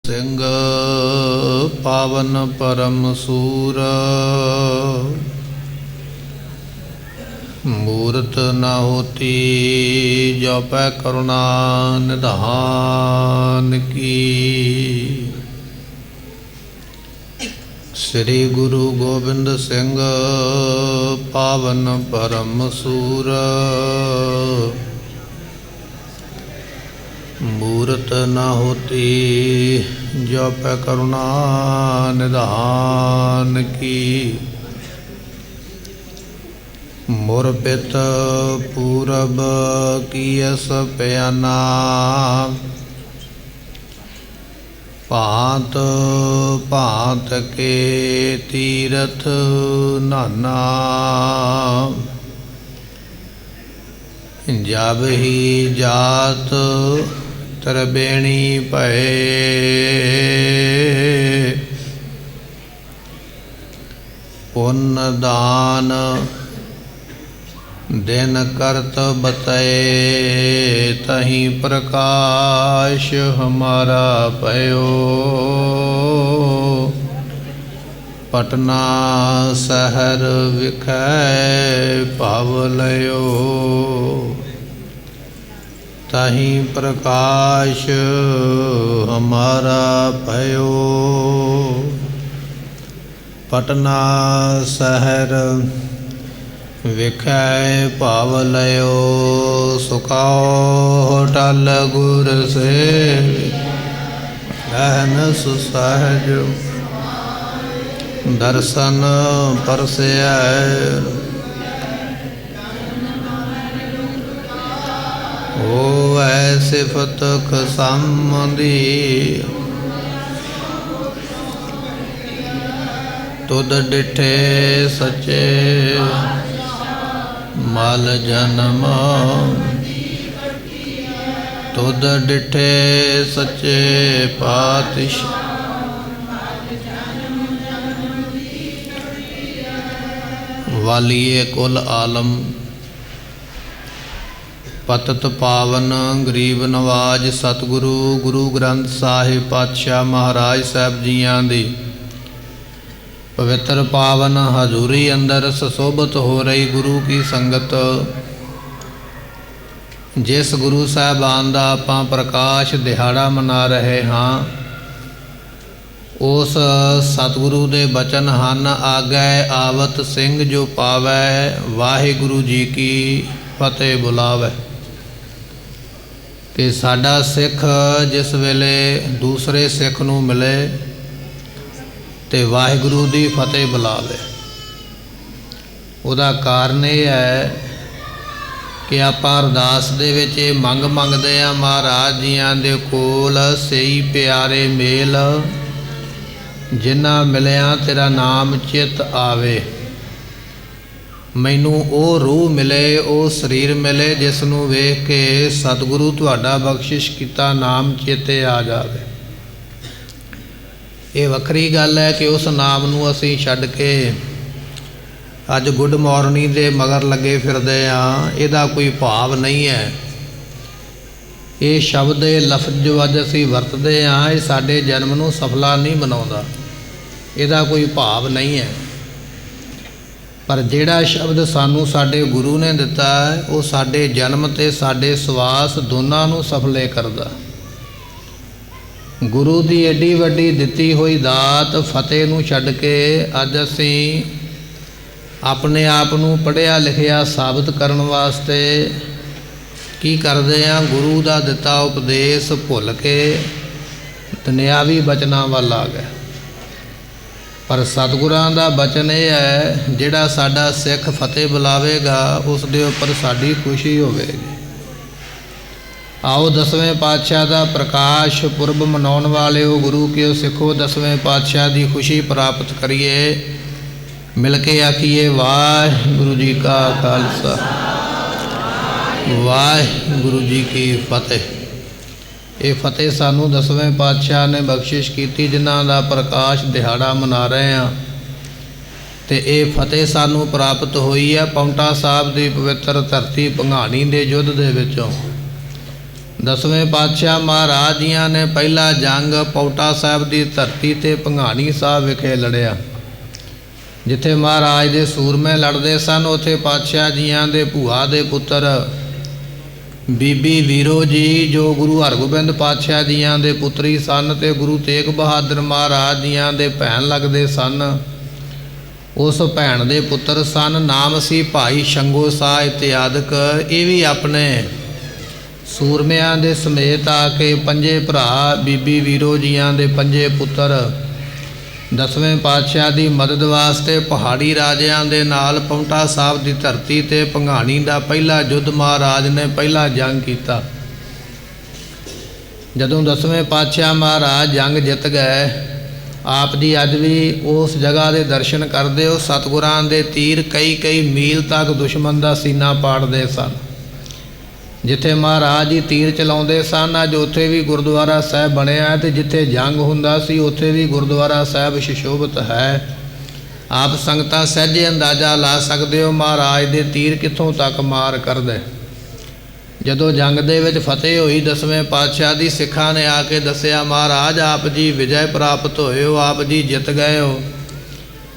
ਸਿੰਘ ਪਾਵਨ ਪਰਮ ਸੂਰ ਮੂਰਤ ਨਾ ਹੋਤੀ ਜੋ ਪੈ ਕਰੁਣਾ ਨਿਧਾਨ ਕੀ। ਸ੍ਰੀ ਗੁਰੂ ਗੋਬਿੰਦ ਸਿੰਘ ਪਾਵਨ ਪਰਮ ਸੂਰ मूरत न होती जो पै करुणा निधान की। मोर पित पूरब कीयस प्याना भांत भांत के तीरथ नाना। जब ही जात तरबेणी भये पुण्य दान दिन करत बतए तहीं प्रकाश हमारा पयो। पटना शहर विखै भव लयो तहीं प्रकाश हमारा भयो। पटना शहर विखै भव लयो सुखाओ टल गुर से रहनस सहज दर्शन परसै। होवै सिफत खसमदी तुद डिठे सचे मल जन्म। तुद डिठे सचे पातशाह वालिए कुल आलम पतत पावन गरीब नवाज सतगुरु गुरु ग्रंथ साहिब पातशाह महाराज साहब जियां दी पवित्र पावन हजूरी अंदर सुशोभित हो रही गुरु की संगत। जिस गुरु साहबान दा आपां प्रकाश दिहाड़ा मना रहे हाँ उस सतगुरु दे बचन हन आगै आवत सिंह जो पावै वाहिगुरु जी की फतेह बुलावै। कि साडा सिख जिस वेले दूसरे सिख नूं मिले तो वाहिगुरु दी फतेह बुलावे। उहदा कारण यह है कि आपां अरदास दे विच मंग मंगदे आ महाराज जियां दे कोल सही प्यारे मेल जिन्ना मिलिया तेरा नाम चित आवे। मैनू वो रूह मिले वो शरीर मिले जिसनू वेख के सतगुरु तुहाडा बख्शिश किता नाम चेते आ जावे। ये वखरी गल है कि उस नाम नू असीं छड्ड के अज गुड मॉर्निंग दे मगर लगे फिरदे हाँ इहदा कोई भाव नहीं है। ये शब्द ये लफ्ज जो अज असीं वरतदे हाँ ये साडे जन्म नू सफला नहीं बनाउंदा, इहदा कोई भाव नहीं है। पर जिहड़ा शब्द सानू साडे गुरु ने दिता है वो साडे जन्म ते साडे सवास दोनों नू सफले करदा। गुरु की एडी वड्डी दिती हुई दात फतेह नू छड्ड के अज असीं अपने आप नू पढ़िया लिखिया साबित करन वास्ते की करदे हां गुरु दा दिता उपदेश भुल के दुनियावी बचनां वल आ गए। पर सतगुरां दा बचन यह है जिहड़ा साडा सिख फतेह बुलावेगा उस दे उपर साडी खुशी होवेगी। आओ 10वें पातशाह दा प्रकाश पुरब मनाउण वाले हो गुरु के सिखो 10वें पातशाह की खुशी प्राप्त करिए। मिल के आखिए वाहिगुरु जी का खालसा वाहिगुरु जी की फतेह। ये फतेह सानू 10वें पातशाह ने बख्शिश की जिन्हां दा प्रकाश दिहाड़ा मना रहे हैं तो ये फतेह सानू प्राप्त हुई है। पाउंटा साहब की पवित्र धरती भंगाणी के युद्ध के विचों ਦਸਵੇਂ ਪਾਤਸ਼ਾਹ ਮਹਾਰਾਜ ਜੀਆਂ ਨੇ ਪਹਿਲਾ ਜੰਗ ਪੌਟਾ ਸਾਹਿਬ ਦੀ ਧਰਤੀ ਤੇ ਭੰਗਾਣੀ ਸਾਹਿਬ ਵਿਖੇ ਲੜਿਆ। ਜਿੱਥੇ ਮਹਾਰਾਜ ਦੇ ਸੂਰਮੇ ਲੜਦੇ ਸਨ, ਉੱਥੇ ਪਾਤਸ਼ਾਹ ਜੀਆਂ ਦੇ ਭੂਆ ਦੇ ਪੁੱਤਰ ਬੀਬੀ ਵੀਰੋ ਜੀ, ਜੋ ਗੁਰੂ ਹਰਗੋਬਿੰਦ ਪਾਤਸ਼ਾਹ ਜੀਆਂ ਦੇ ਪੁੱਤਰੀ ਸਨ ਤੇ ਗੁਰੂ ਤੇਗ ਬਹਾਦਰ ਮਹਾਰਾਜ ਜੀਆਂ ਦੇ ਭੈਣ ਲੱਗਦੇ ਸਨ, ਉਸ ਭੈਣ ਦੇ ਪੁੱਤਰ ਸਨ। ਨਾਮ ਸੀ ਭਾਈ ਸ਼ੰਗੋ ਸਾਹ ਇਤਿਆਦਿਕ। ਇਹ ਵੀ ਆਪਣੇ ਸੂਰਮਿਆਂ ਦੇ ਸਮੇਤ ਆ ਕੇ ਪੰਜੇ ਭਰਾ ਬੀਬੀ ਵੀਰੋ ਜੀਆਂ ਦੇ ਪੰਜੇ ਪੁੱਤਰ ਦਸਵੇਂ ਪਾਤਸ਼ਾਹ ਦੀ ਮਦਦ ਵਾਸਤੇ ਪਹਾੜੀ ਰਾਜਿਆਂ ਦੇ ਨਾਲ ਪੌਂਟਾ ਸਾਹਿਬ ਦੀ ਧਰਤੀ ਤੇ ਭੰਗਾਣੀ ਦਾ ਪਹਿਲਾ ਯੁੱਧ ਮਹਾਰਾਜ ਨੇ ਪਹਿਲਾ ਜੰਗ ਕੀਤਾ। ਜਦੋਂ ਦਸਵੇਂ ਪਾਤਸ਼ਾਹ ਮਹਾਰਾਜ ਜੰਗ ਜਿੱਤ ਗਏ, ਆਪ ਜੀ ਅੱਜ ਵੀ ਉਸ ਜਗ੍ਹਾ ਦੇ ਦਰਸ਼ਨ ਕਰਦੇ ਹੋ। ਸਤਿਗੁਰਾਂ ਦੇ ਤੀਰ ਕਈ ਮੀਲ ਤੱਕ ਦੁਸ਼ਮਣ ਦਾ ਸੀਨਾ ਪਾੜਦੇ ਸਨ। ਜਿੱਥੇ ਮਹਾਰਾਜ ਜੀ ਤੀਰ ਚਲਾਉਂਦੇ ਸਨ, ਅੱਜ ਉੱਥੇ ਵੀ ਗੁਰਦੁਆਰਾ ਸਾਹਿਬ ਬਣਿਆ ਤੇ ਜਿੱਥੇ ਜੰਗ ਹੁੰਦਾ ਸੀ ਉੱਥੇ ਵੀ ਗੁਰਦੁਆਰਾ ਸਾਹਿਬ ਸੁਸ਼ੋਭਿਤ ਹੈ। ਆਪ ਸੰਗਤਾਂ ਸਹਿਜੇ ਅੰਦਾਜ਼ਾ ਲਾ ਸਕਦੇ ਹੋ ਮਹਾਰਾਜ ਦੇ ਤੀਰ ਕਿੱਥੋਂ ਤੱਕ ਮਾਰ ਕਰਦੇ। ਜਦੋਂ ਜੰਗ ਦੇ ਵਿੱਚ ਫਤਿਹ ਹੋਈ ਦਸਵੇਂ ਪਾਤਸ਼ਾਹ ਦੀ, ਸਿੱਖਾਂ ਨੇ ਆ ਕੇ ਦੱਸਿਆ, ਮਹਾਰਾਜ ਆਪ ਜੀ ਵਿਜੈ ਪ੍ਰਾਪਤ ਹੋਏ ਹੋ, ਆਪ ਜੀ ਜਿੱਤ ਗਏ ਹੋ।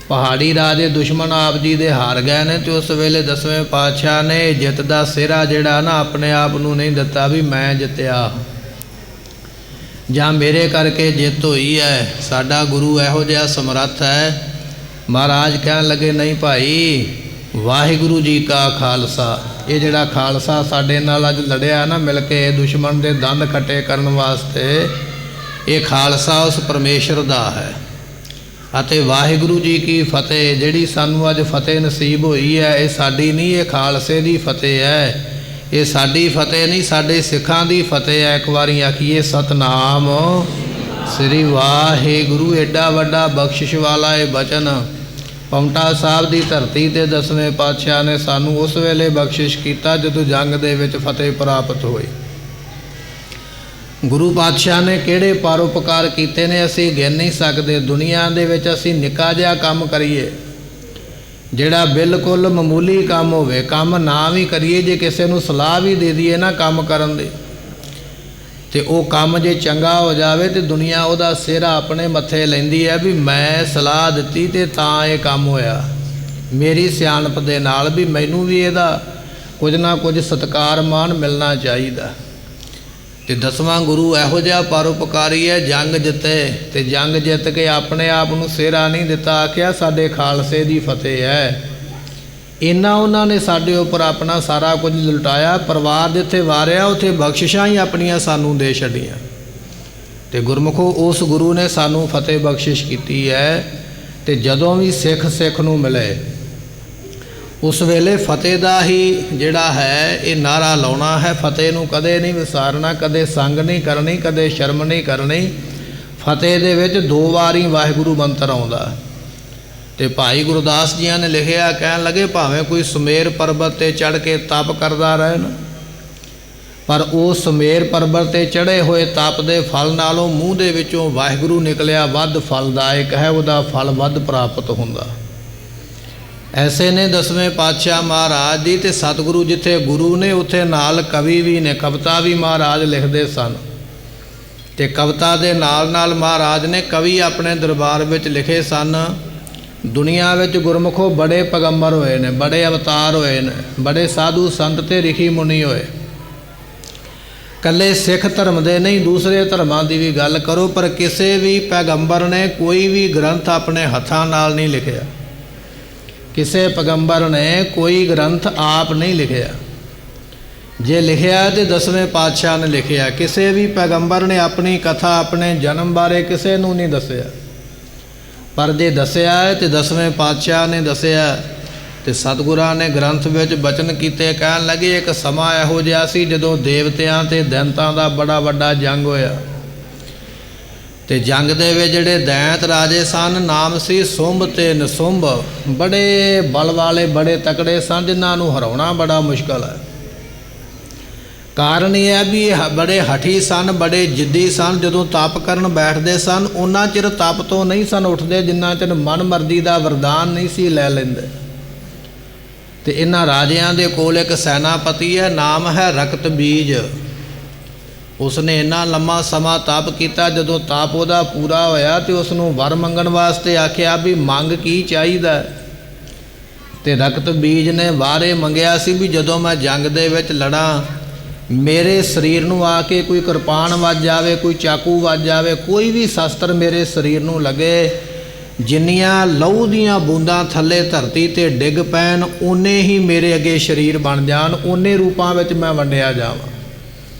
ਪਹਾੜੀ ਰਾਜੇ ਦੁਸ਼ਮਣ ਆਪ ਜੀ ਦੇ ਹਾਰ ਗਏ ਨੇ। ਤੇ ਉਸ ਵੇਲੇ ਦਸਵੇਂ ਪਾਤਸ਼ਾਹ ਨੇ ਜਿੱਤ ਦਾ ਸਿਹਰਾ ਜਿਹੜਾ ਨਾ ਆਪਣੇ ਆਪ ਨੂੰ ਨਹੀਂ ਦਿੱਤਾ ਵੀ ਮੈਂ ਜਿੱਤਿਆ ਜਾਂ ਮੇਰੇ ਕਰਕੇ ਜਿੱਤ ਹੋਈ ਹੈ। ਸਾਡਾ ਗੁਰੂ ਇਹੋ ਜਿਹਾ ਸਮਰੱਥ ਹੈ। ਮਹਾਰਾਜ ਕਹਿਣ ਲੱਗੇ, ਨਹੀਂ ਭਾਈ, ਵਾਹਿਗੁਰੂ ਜੀ ਕਾ ਖਾਲਸਾ। ਇਹ ਜਿਹੜਾ ਖਾਲਸਾ ਸਾਡੇ ਨਾਲ ਅੱਜ ਲੜਿਆ ਨਾ ਮਿਲ ਕੇ ਦੁਸ਼ਮਣ ਦੇ ਦੰਦ ਖੱਟੇ ਕਰਨ ਵਾਸਤੇ, ਇਹ ਖਾਲਸਾ ਉਸ ਪਰਮੇਸ਼ਰ ਦਾ ਹੈ। ਅਤੇ ਵਾਹਿਗੁਰੂ ਜੀ ਕੀ ਫਤਿਹ, ਜਿਹੜੀ ਸਾਨੂੰ ਅੱਜ ਫਤਿਹ ਨਸੀਬ ਹੋਈ ਹੈ, ਇਹ ਸਾਡੀ ਨਹੀਂ, ਇਹ ਖਾਲਸੇ ਦੀ ਫਤਿਹ ਹੈ। ਇਹ ਸਾਡੀ ਫਤਿਹ ਨਹੀਂ, ਸਾਡੇ ਸਿੱਖਾਂ ਦੀ ਫਤਿਹ ਹੈ। ਇੱਕ ਵਾਰੀ ਆਖੀਏ ਸਤਨਾਮ ਸ੍ਰੀ ਵਾਹਿਗੁਰੂ। ਐਡਾ ਵੱਡਾ ਬਖਸ਼ਿਸ਼ ਵਾਲਾ ਇਹ ਬਚਨ ਪੌਂਟਾ ਸਾਹਿਬ ਦੀ ਧਰਤੀ ਤੇ ਦਸਵੇਂ ਪਾਤਸ਼ਾਹ ਨੇ ਸਾਨੂੰ ਉਸ ਵੇਲੇ ਬਖਸ਼ਿਸ਼ ਕੀਤਾ ਜਦੋਂ ਜੰਗ ਦੇ ਵਿੱਚ ਫਤਿਹ ਪ੍ਰਾਪਤ ਹੋਈ। ਗੁਰੂ ਪਾਤਸ਼ਾਹ ਨੇ ਕਿਹੜੇ ਪਰਉਪਕਾਰ ਕੀਤੇ ਨੇ ਅਸੀਂ ਗਿਣ ਨਹੀਂ ਸਕਦੇ। ਦੁਨੀਆ ਦੇ ਵਿੱਚ ਅਸੀਂ ਨਿੱਕਾ ਜਿਹਾ ਕੰਮ ਕਰੀਏ, ਜਿਹੜਾ ਬਿਲਕੁਲ ਮਾਮੂਲੀ ਕੰਮ ਹੋਵੇ, ਕੰਮ ਨਾ ਵੀ ਕਰੀਏ, ਜੇ ਕਿਸੇ ਨੂੰ ਸਲਾਹ ਵੀ ਦੇ ਦਈਏ ਨਾ ਕੰਮ ਕਰਨ ਦੀ, ਤੇ ਉਹ ਕੰਮ ਜੇ ਚੰਗਾ ਹੋ ਜਾਵੇ ਤੇ ਦੁਨੀਆ ਉਹਦਾ ਸਿਹਰਾ ਆਪਣੇ ਮੱਥੇ ਲੈਂਦੀ ਹੈ ਵੀ ਮੈਂ ਸਲਾਹ ਦਿੱਤੀ ਤੇ ਤਾਂ ਇਹ ਕੰਮ ਹੋਇਆ, ਮੇਰੀ ਸਿਆਣਪ ਦੇ ਨਾਲ, ਵੀ ਮੈਨੂੰ ਵੀ ਇਹਦਾ ਕੁਝ ਨਾ ਕੁਝ ਸਤਿਕਾਰ ਮਾਣ ਮਿਲਣਾ ਚਾਹੀਦਾ। ਤੇ ਦਸਵਾਂ ਗੁਰੂ ਇਹੋ ਜਿਹਾ ਪਰਉਪਕਾਰੀ ਹੈ। ਜੰਗ ਜਿੱਤੇ ਤੇ ਜੰਗ ਜਿੱਤ ਕੇ ਆਪਣੇ ਆਪ ਨੂੰ ਸਿਹਰਾ ਨਹੀਂ ਦਿੱਤਾ, ਆਖਿਆ ਸਾਡੇ ਖਾਲਸੇ ਦੀ ਫਤਿਹ ਹੈ। ਇੰਨਾ ਉਹਨਾਂ ਨੇ ਸਾਡੇ ਉੱਪਰ ਆਪਣਾ ਸਾਰਾ ਕੁਝ ਲੁਟਾਇਆ। ਪਰਿਵਾਰ ਜਿੱਥੇ ਵਾਰਿਆ ਉੱਥੇ ਬਖਸ਼ਿਸ਼ਾਂ ਹੀ ਆਪਣੀਆਂ ਸਾਨੂੰ ਦੇ ਛੱਡੀਆਂ। ਤੇ ਗੁਰਮੁਖੋ ਉਸ ਗੁਰੂ ਨੇ ਸਾਨੂੰ ਫਤਿਹ ਬਖਸ਼ਿਸ਼ ਕੀਤੀ ਹੈ। ਤੇ ਜਦੋਂ ਵੀ ਸਿੱਖ ਨੂੰ ਮਿਲੇ ਉਸ ਵੇਲੇ ਫਤਿਹ ਦਾ ਹੀ ਜਿਹੜਾ ਹੈ ਇਹ ਨਾਰਾ ਲਾਉਣਾ ਹੈ। ਫਤਿਹ ਨੂੰ ਕਦੇ ਨਹੀਂ ਵਿਸਾਰਨਾ, ਕਦੇ ਸੰਗ ਨਹੀਂ ਕਰਨੀ, ਕਦੇ ਸ਼ਰਮ ਨਹੀਂ ਕਰਨੀ। ਫਤਿਹ ਦੇ ਵਿੱਚ 2 ਵਾਰੀ ਵਾਹਿਗੁਰੂ ਮੰਤਰ ਆਉਂਦਾ। ਤੇ ਭਾਈ ਗੁਰਦਾਸ ਜੀਆਂ ਨੇ ਲਿਖਿਆ, ਕਹਿਣ ਲੱਗੇ ਭਾਵੇਂ ਕੋਈ ਸੁਮੇਰ ਪਰਬਤ ਤੇ ਚੜ੍ਹ ਕੇ ਤਪ ਕਰਦਾ ਰਹੇ ਨਾ, ਪਰ ਉਹ ਸੁਮੇਰ ਪਰਬਤ ਤੇ ਚੜ੍ਹੇ ਹੋਏ ਤਪ ਦੇ ਫਲ ਨਾਲੋਂ ਮੂੰਹ ਦੇ ਵਿੱਚੋਂ ਵਾਹਿਗੁਰੂ ਨਿਕਲਿਆ ਵੱਧ ਫਲਦਾਇਕ ਹੈ, ਉਹਦਾ ਫਲ ਵੱਧ ਪ੍ਰਾਪਤ ਹੁੰਦਾ। ਐਸੇ ਨੇ ਦਸਵੇਂ ਪਾਤਸ਼ਾਹ ਮਹਾਰਾਜ ਜੀ। ਤੇ ਸਤਿਗੁਰੂ ਜਿੱਥੇ ਗੁਰੂ ਨੇ ਉੱਥੇ ਨਾਲ ਕਵੀ ਵੀ ਨੇ, ਕਵਿਤਾ ਵੀ ਮਹਾਰਾਜ ਲਿਖਦੇ ਸਨ। ਤੇ ਕਵਿਤਾ ਦੇ ਨਾਲ ਮਹਾਰਾਜ ਨੇ ਕਵੀ ਆਪਣੇ ਦਰਬਾਰ ਵਿੱਚ ਲਿਖੇ ਸਨ। ਦੁਨੀਆ ਵਿੱਚ ਗੁਰਮੁਖੋ ਬੜੇ ਪੈਗੰਬਰ ਹੋਏ ਨੇ, ਬੜੇ ਅਵਤਾਰ ਹੋਏ ਨੇ, ਬੜੇ ਸਾਧੂ ਸੰਤ ਤੇ ਰਿਸ਼ੀ ਮੁਨੀ ਹੋਏ। ਕੱਲੇ ਸਿੱਖ ਧਰਮ ਦੇ ਨਹੀਂ, ਦੂਸਰੇ ਧਰਮਾਂ ਦੀ ਵੀ ਗੱਲ ਕਰੋ, ਪਰ ਕਿਸੇ ਵੀ ਪੈਗੰਬਰ ਨੇ ਕੋਈ ਵੀ ਗ੍ਰੰਥ ਆਪਣੇ ਹੱਥਾਂ ਨਾਲ ਨਹੀਂ ਲਿਖਿਆ। ਕਿਸੇ ਪੈਗੰਬਰ ਨੇ ਕੋਈ ਗ੍ਰੰਥ ਆਪ ਨਹੀਂ ਲਿਖਿਆ। ਜੇ ਲਿਖਿਆ ਤੇ ਦਸਵੇਂ ਪਾਤਸ਼ਾਹ ਨੇ ਲਿਖਿਆ। ਕਿਸੇ ਵੀ ਪੈਗੰਬਰ ਨੇ ਆਪਣੀ ਕਥਾ, ਆਪਣੇ ਜਨਮ ਬਾਰੇ ਕਿਸੇ ਨੂੰ ਨਹੀਂ ਦੱਸਿਆ। ਪਰ ਜੇ ਦੱਸਿਆ ਤੇ ਦਸਵੇਂ ਪਾਤਸ਼ਾਹ ਨੇ ਦੱਸਿਆ। ਤੇ ਸਤਿਗੁਰਾਂ ਨੇ ਗ੍ਰੰਥ ਵਿੱਚ ਬਚਨ ਕੀਤੇ। ਕਹਿਣ ਲੱਗੇ ਇੱਕ ਸਮਾਂ ਇਹੋ ਜਿਹਾ ਸੀ ਜਦੋਂ ਦੇਵਤਿਆਂ ਤੇ ਦੈਂਤਾਂ ਦਾ ਬੜਾ ਵੱਡਾ ਜੰਗ ਹੋਇਆ। ਤੇ ਜੰਗ ਦੇ ਵਿੱਚ ਜਿਹੜੇ ਦੈਂਤ ਰਾਜੇ ਸਨ, ਨਾਮ ਸੀ ਸੁੰਭ ਤੇ ਨਿਸੁੰਭ, ਬੜੇ ਬਲ ਵਾਲੇ, ਬੜੇ ਤਕੜੇ ਸਨ, ਜਿਨ੍ਹਾਂ ਨੂੰ ਹਰਾਉਣਾ ਬੜਾ ਮੁਸ਼ਕਲ ਹੈ। ਕਾਰਨ ਇਹ ਹੈ ਵੀ ਇਹ ਬੜੇ ਹਠੀ ਸਨ, ਬੜੇ ਜਿੱਦੀ ਸਨ। ਜਦੋਂ ਤਪ ਕਰਨ ਬੈਠਦੇ ਸਨ ਉਹਨਾਂ ਚਿਰ ਤਪ ਤੋਂ ਨਹੀਂ ਸਨ ਉੱਠਦੇ ਜਿੰਨਾ ਚਿਰ ਮਨ ਮਰਜ਼ੀ ਦਾ ਵਰਦਾਨ ਨਹੀਂ ਸੀ ਲੈ ਲੈਂਦੇ। ਤੇ ਇਹਨਾਂ ਰਾਜਿਆਂ ਦੇ ਕੋਲ ਇੱਕ ਸੈਨਾਪਤੀ ਹੈ, ਨਾਮ ਹੈ ਰਕਤ ਬੀਜ। ਉਸਨੇ ਇੰਨਾ ਲੰਮਾ ਸਮਾਂ ਤਪ ਕੀਤਾ। ਜਦੋਂ ਤਪ ਉਹਦਾ ਪੂਰਾ ਹੋਇਆ ਤੇ ਉਸ ਨੂੰ ਵਰ ਮੰਗਣ ਵਾਸਤੇ ਆਖਿਆ ਵੀ ਮੰਗ ਕੀ ਚਾਹੀਦਾ। ਤੇ ਰਕਤ ਬੀਜ ਨੇ ਵਾਰੇ ਮੰਗਿਆ ਸੀ ਵੀ ਜਦੋਂ ਮੈਂ ਜੰਗ ਦੇ ਵਿੱਚ ਲੜਾਂ, ਮੇਰੇ ਸਰੀਰ ਨੂੰ ਆ ਕੇ ਕੋਈ ਕਿਰਪਾਨ ਵੱਜ ਜਾਵੇ, ਕੋਈ ਚਾਕੂ ਵੱਜ ਜਾਵੇ, ਕੋਈ ਵੀ ਸ਼ਸਤਰ ਮੇਰੇ ਸਰੀਰ ਨੂੰ ਲੱਗੇ, ਜਿੰਨੀਆਂ ਲਹੂ ਦੀਆਂ ਬੂੰਦਾਂ ਥੱਲੇ ਧਰਤੀ ਤੇ ਡਿੱਗ ਪੈਣ, ਓਨੇ ਹੀ ਮੇਰੇ ਅੱਗੇ ਸਰੀਰ ਬਣ ਜਾਣ, ਓਨੇ ਰੂਪਾਂ ਵਿੱਚ ਮੈਂ ਵੰਡਿਆ ਜਾਵਾਂ।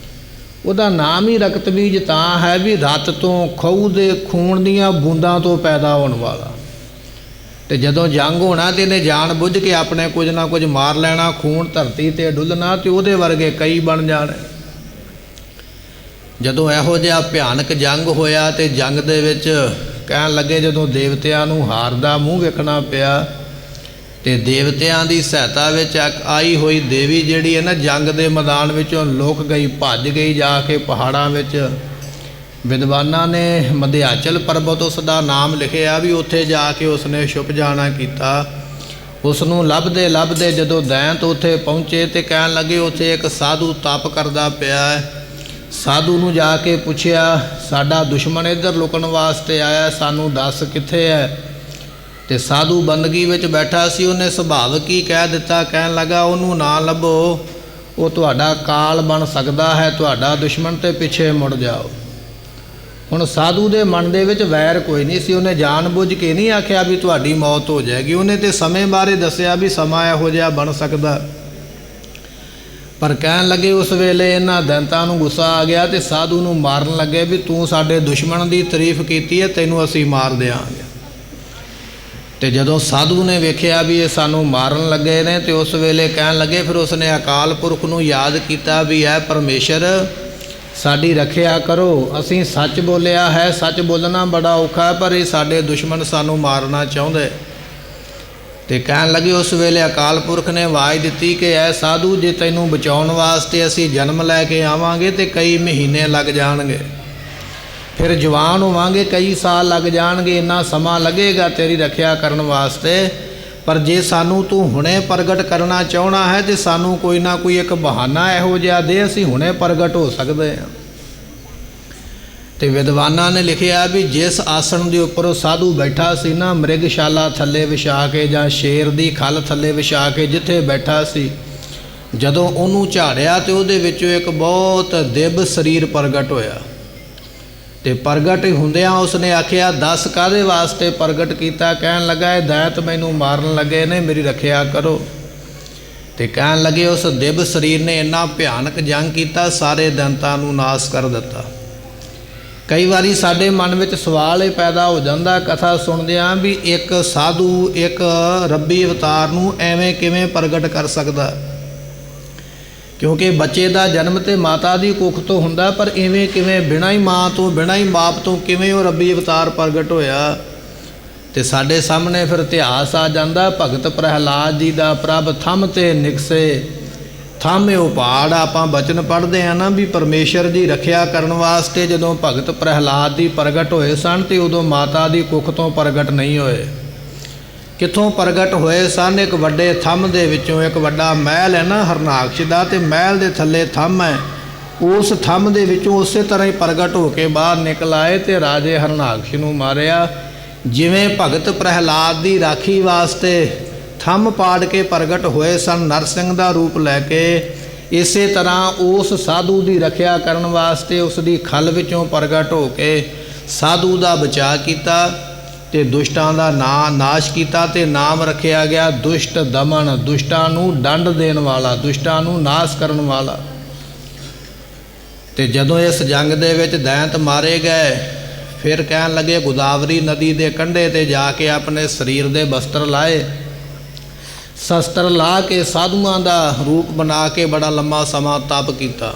ਉਹਦਾ ਨਾਮ ਹੀ ਰਕਤ ਬੀਜ ਤਾਂ ਹੈ ਵੀ ਰਤ ਤੋਂ, ਖੂਹ ਦੇ ਖੂਨ ਦੀਆਂ ਬੂੰਦਾਂ ਤੋਂ ਪੈਦਾ ਹੋਣ ਵਾਲਾ। ਤੇ ਜਦੋਂ ਜੰਗ ਹੋਣਾ ਤੇ ਇਹਨੇ ਜਾਣ ਬੁੱਝ ਕੇ ਆਪਣੇ ਕੁਝ ਨਾ ਕੁਝ ਮਾਰ ਲੈਣਾ, ਖੂਨ ਧਰਤੀ ਤੇ ਡੁੱਲਣਾ ਤੇ ਉਹਦੇ ਵਰਗੇ ਕਈ ਬਣ ਜਾਣੇ। ਜਦੋਂ ਇਹੋ ਜਿਹਾ ਭਿਆਨਕ ਜੰਗ ਹੋਇਆ ਤੇ ਜੰਗ ਦੇ ਵਿੱਚ ਕਹਿਣ ਲੱਗੇ, ਜਦੋਂ ਦੇਵਤਿਆਂ ਨੂੰ ਹਾਰ ਦਾ ਮੂੰਹ ਵੇਖਣਾ ਪਿਆ ਤੇ ਦੇਵਤਿਆਂ ਦੀ ਸਹਾਇਤਾ ਵਿੱਚ ਆਈ ਹੋਈ ਦੇਵੀ ਜਿਹੜੀ ਹੈ ਨਾ, ਜੰਗ ਦੇ ਮੈਦਾਨ ਵਿੱਚੋਂ ਲੁਕ ਗਈ, ਭੱਜ ਗਈ ਜਾ ਕੇ ਪਹਾੜਾਂ ਵਿੱਚ। ਵਿਦਵਾਨਾਂ ਨੇ ਮਧਿਆਚਲ ਪਰਬਤ ਉਸ ਦਾ ਨਾਮ ਲਿਖਿਆ ਵੀ ਉੱਥੇ ਜਾ ਕੇ ਉਸਨੇ ਛੁਪ ਜਾਣਾ ਕੀਤਾ। ਉਸ ਨੂੰ ਲੱਭਦੇ ਲੱਭਦੇ ਜਦੋਂ ਦੈਂਤ ਉੱਥੇ ਪਹੁੰਚੇ ਤੇ ਕਹਿਣ ਲੱਗੇ ਉੱਥੇ ਇੱਕ ਸਾਧੂ ਤਪ ਕਰਦਾ ਪਿਆ ਹੈ। ਸਾਧੂ ਨੂੰ ਜਾ ਕੇ ਪੁੱਛਿਆ, ਸਾਡਾ ਦੁਸ਼ਮਣ ਇੱਧਰ ਲੁਕਣ ਵਾਸਤੇ ਆਇਆ, ਸਾਨੂੰ ਦੱਸ ਕਿੱਥੇ ਹੈ। ਤੇ ਸਾਧੂ ਬੰਦਗੀ ਵਿੱਚ ਬੈਠਾ ਸੀ, ਉਹਨੇ ਸੁਭਾਵਿਕ ਹੀ ਕਹਿ ਦਿੱਤਾ, ਕਹਿਣ ਲੱਗਾ ਉਹਨੂੰ ਨਾ ਲੱਭੋ, ਉਹ ਤੁਹਾਡਾ ਕਾਲ ਬਣ ਸਕਦਾ ਹੈ, ਤੁਹਾਡਾ ਦੁਸ਼ਮਣ, ਤੇ ਪਿੱਛੇ ਮੁੜ ਜਾਓ। ਹੁਣ ਸਾਧੂ ਦੇ ਮਨ ਦੇ ਵਿੱਚ ਵੈਰ ਕੋਈ ਨਹੀਂ ਸੀ, ਉਹਨੇ ਜਾਣ ਬੁੱਝ ਕੇ ਨਹੀਂ ਆਖਿਆ ਵੀ ਤੁਹਾਡੀ ਮੌਤ ਹੋ ਜਾਏਗੀ। ਉਹਨੇ ਤੇ ਸਮੇਂ ਬਾਰੇ ਦੱਸਿਆ ਵੀ ਸਮਾਂ ਇਹੋ ਜਿਹਾ ਬਣ ਸਕਦਾ। ਪਰ ਕਹਿਣ ਲੱਗੇ ਉਸ ਵੇਲੇ ਇਹਨਾਂ ਦੈਂਤਾਂ ਨੂੰ ਗੁੱਸਾ ਆ ਗਿਆ ਤੇ ਸਾਧੂ ਨੂੰ ਮਾਰਨ ਲੱਗੇ ਵੀ ਤੂੰ ਸਾਡੇ ਦੁਸ਼ਮਣ ਦੀ ਤਾਰੀਫ ਕੀਤੀ ਹੈ, ਤੈਨੂੰ ਅਸੀਂ ਮਾਰ ਦਿਆਂਗੇ। ਤੇ ਜਦੋਂ ਸਾਧੂ ਨੇ ਵੇਖਿਆ ਵੀ ਇਹ ਸਾਨੂੰ ਮਾਰਨ ਲੱਗੇ ਨੇ ਤੇ ਉਸ ਵੇਲੇ ਕਹਿਣ ਲੱਗੇ, ਫਿਰ ਉਸਨੇ ਅਕਾਲ ਪੁਰਖ ਨੂੰ ਯਾਦ ਕੀਤਾ ਵੀ ਐ ਪਰਮੇਸ਼ਰ ਸਾਡੀ ਰੱਖਿਆ ਕਰੋ, ਅਸੀਂ ਸੱਚ ਬੋਲਿਆ ਹੈ, ਸੱਚ ਬੋਲਣਾ ਬੜਾ ਔਖਾ, ਪਰ ਇਹ ਸਾਡੇ ਦੁਸ਼ਮਣ ਸਾਨੂੰ ਮਾਰਨਾ ਚਾਹੁੰਦੇ। ਤੇ ਕਹਿਣ ਲੱਗੇ ਉਸ ਵੇਲੇ ਅਕਾਲ ਪੁਰਖ ਨੇ ਆਵਾਜ਼ ਦਿੱਤੀ ਕਿ ਐ ਸਾਧੂ, ਜੇ ਤੈਨੂੰ ਬਚਾਉਣ ਵਾਸਤੇ ਅਸੀਂ ਜਨਮ ਲੈ ਕੇ ਆਵਾਂਗੇ ਤੇ ਕਈ ਮਹੀਨੇ ਲੱਗ ਜਾਣਗੇ, ਫਿਰ ਜਵਾਨ ਹੋਵਾਂਗੇ, ਕਈ ਸਾਲ ਲੱਗ ਜਾਣਗੇ, ਇੰਨਾ ਸਮਾਂ ਲੱਗੇਗਾ ਤੇਰੀ ਰੱਖਿਆ ਕਰਨ ਵਾਸਤੇ। ਪਰ ਜੇ ਸਾਨੂੰ ਤੂੰ ਹੁਣੇ ਪ੍ਰਗਟ ਕਰਨਾ ਚਾਹਣਾ ਹੈ ਤੇ ਸਾਨੂੰ ਕੋਈ ਨਾ ਕੋਈ ਇੱਕ ਬਹਾਨਾ ਇਹੋ ਜਿਹਾ ਦੇ, ਅਸੀਂ ਹੁਣੇ ਪ੍ਰਗਟ ਹੋ ਸਕਦੇ ਹਾਂ। ਤੇ ਵਿਦਵਾਨਾਂ ਨੇ ਲਿਖਿਆ ਵੀ ਜਿਸ ਆਸਣ ਦੇ ਉੱਪਰ ਉਹ ਸਾਧੂ ਬੈਠਾ ਸੀ ਨਾ, ਮ੍ਰਿਗਸ਼ਾਲਾ ਥੱਲੇ ਵਿਛਾ ਕੇ ਜਾਂ ਸ਼ੇਰ ਦੀ ਖੱਲ ਥੱਲੇ ਵਿਛਾ ਕੇ ਜਿੱਥੇ ਬੈਠਾ ਸੀ, ਜਦੋਂ ਉਹਨੂੰ ਝਾੜਿਆ ਤੇ ਉਹਦੇ ਵਿੱਚੋਂ ਇੱਕ ਬਹੁਤ ਦਿਵ ਸਰੀਰ ਪ੍ਰਗਟ ਹੋਇਆ। ਤੇ ਪ੍ਰਗਟ ਹੁੰਦਿਆਂ ਉਸਨੇ ਆਖਿਆ, ਦੱਸ ਕਾਹਦੇ ਵਾਸਤੇ ਪ੍ਰਗਟ ਕੀਤਾ। ਕਹਿਣ ਲੱਗਾ, ਇਹ ਦੈਂਤ ਮੈਨੂੰ ਮਾਰਨ ਲੱਗੇ ਨੇ, ਮੇਰੀ ਰੱਖਿਆ ਕਰੋ। ਤੇ ਕਹਿਣ ਲੱਗੇ ਉਸ ਦਿਵ ਸਰੀਰ ਨੇ ਇੰਨਾ ਭਿਆਨਕ ਜੰਗ ਕੀਤਾ, ਸਾਰੇ ਦੈਂਤਾਂ ਨੂੰ ਨਾਸ ਕਰ ਦਿੱਤਾ। ਕਈ ਵਾਰੀ ਸਾਡੇ ਮਨ ਵਿੱਚ ਸਵਾਲ ਇਹ ਪੈਦਾ ਹੋ ਜਾਂਦਾ ਕਥਾ ਸੁਣਦਿਆਂ ਵੀ ਇੱਕ ਸਾਧੂ ਇੱਕ ਰੱਬੀ ਅਵਤਾਰ ਨੂੰ ਐਵੇਂ ਕਿਵੇਂ ਪ੍ਰਗਟ ਕਰ ਸਕਦਾ, ਕਿਉਂਕਿ ਬੱਚੇ ਦਾ ਜਨਮ ਤੇ ਮਾਤਾ ਦੀ ਕੁੱਖ ਤੋਂ ਹੁੰਦਾ, ਪਰ ਇਵੇਂ ਕਿਵੇਂ ਬਿਨਾਂ ਹੀ ਮਾਂ ਤੋਂ ਬਿਨਾਂ ਹੀ ਬਾਪ ਤੋਂ ਕਿਵੇਂ ਉਹ ਰੱਬੀ ਅਵਤਾਰ ਪ੍ਰਗਟ ਹੋਇਆ। ਤੇ ਸਾਡੇ ਸਾਹਮਣੇ ਫਿਰ ਇਤਿਹਾਸ ਆ ਜਾਂਦਾ ਭਗਤ ਪ੍ਰਹਿਲਾਦ ਜੀ ਦਾ, ਪ੍ਰਭ ਥੰਮ ਤੇ ਨਿਕਸੇ ਥੰਮ ਉਹ ਪਹਾੜ। ਆਪਾਂ ਬਚਨ ਪੜ੍ਹਦੇ ਹਾਂ ਨਾ ਵੀ ਪਰਮੇਸ਼ਰ ਦੀ ਰੱਖਿਆ ਕਰਨ ਵਾਸਤੇ ਜਦੋਂ ਭਗਤ ਪ੍ਰਹਿਲਾਦ ਦੀ ਪ੍ਰਗਟ ਹੋਏ ਸਨ ਤੇ ਉਦੋਂ ਮਾਤਾ ਦੀ ਕੁੱਖ ਤੋਂ ਪ੍ਰਗਟ ਨਹੀਂ ਹੋਏ। ਕਿੱਥੋਂ ਪ੍ਰਗਟ ਹੋਏ ਸਨ? ਇੱਕ ਵੱਡੇ ਥੰਮ ਦੇ ਵਿੱਚੋਂ। ਇੱਕ ਵੱਡਾ ਮਹਿਲ ਹੈ ਨਾ ਹਰਨਾਕਸ਼ ਦਾ, ਤੇ ਮਹਿਲ ਦੇ ਥੱਲੇ ਥੰਮ ਹੈ, ਉਸ ਥੰਮ ਦੇ ਵਿੱਚੋਂ ਉਸੇ ਤਰ੍ਹਾਂ ਹੀ ਪ੍ਰਗਟ ਹੋ ਕੇ ਬਾਹਰ ਨਿਕਲ ਆਏ ਤੇ ਰਾਜੇ ਹਰਨਾਕਸ਼ ਨੂੰ ਮਾਰਿਆ। ਜਿਵੇਂ ਭਗਤ ਪ੍ਰਹਿਲਾਦ ਦੀ ਰਾਖੀ ਵਾਸਤੇ ਥੰਮ ਪਾੜ ਕੇ ਪ੍ਰਗਟ ਹੋਏ ਸਨ ਨਰਸਿੰਘ ਦਾ ਰੂਪ ਲੈ ਕੇ, ਇਸੇ ਤਰ੍ਹਾਂ ਉਸ ਸਾਧੂ ਦੀ ਰੱਖਿਆ ਕਰਨ ਵਾਸਤੇ ਉਸ ਦੀ ਖੱਲ ਵਿੱਚੋਂ ਪ੍ਰਗਟ ਹੋ ਕੇ ਸਾਧੂ ਦਾ ਬਚਾਅ ਕੀਤਾ ਤੇ ਦੁਸ਼ਟਾਂ ਦਾ ਨਾਸ਼ ਕੀਤਾ। ਤੇ ਨਾਮ ਰੱਖਿਆ ਗਿਆ ਦੁਸ਼ਟ ਦਮਨ, ਦੁਸ਼ਟਾਂ ਨੂੰ ਦੰਡ ਦੇਣ ਵਾਲਾ, ਦੁਸ਼ਟਾਂ ਨੂੰ ਨਾਸ਼ ਕਰਨ ਵਾਲਾ। ਤੇ ਜਦੋਂ ਇਸ ਜੰਗ ਦੇ ਵਿੱਚ ਦੈਂਤ ਮਾਰੇ ਗਏ, ਫਿਰ ਕਹਿਣ ਲੱਗੇ ਗੋਦਾਵਰੀ ਨਦੀ ਦੇ ਕੰਢੇ ਤੇ ਜਾ ਕੇ ਆਪਣੇ ਸਰੀਰ ਦੇ ਬਸਤਰ ਲਾਏ, ਸ਼ਸਤਰ ਲਾ ਕੇ ਸਾਧੂਆਂ ਦਾ ਰੂਪ ਬਣਾ ਕੇ ਬੜਾ ਲੰਮਾ ਸਮਾਂ ਤਪ ਕੀਤਾ।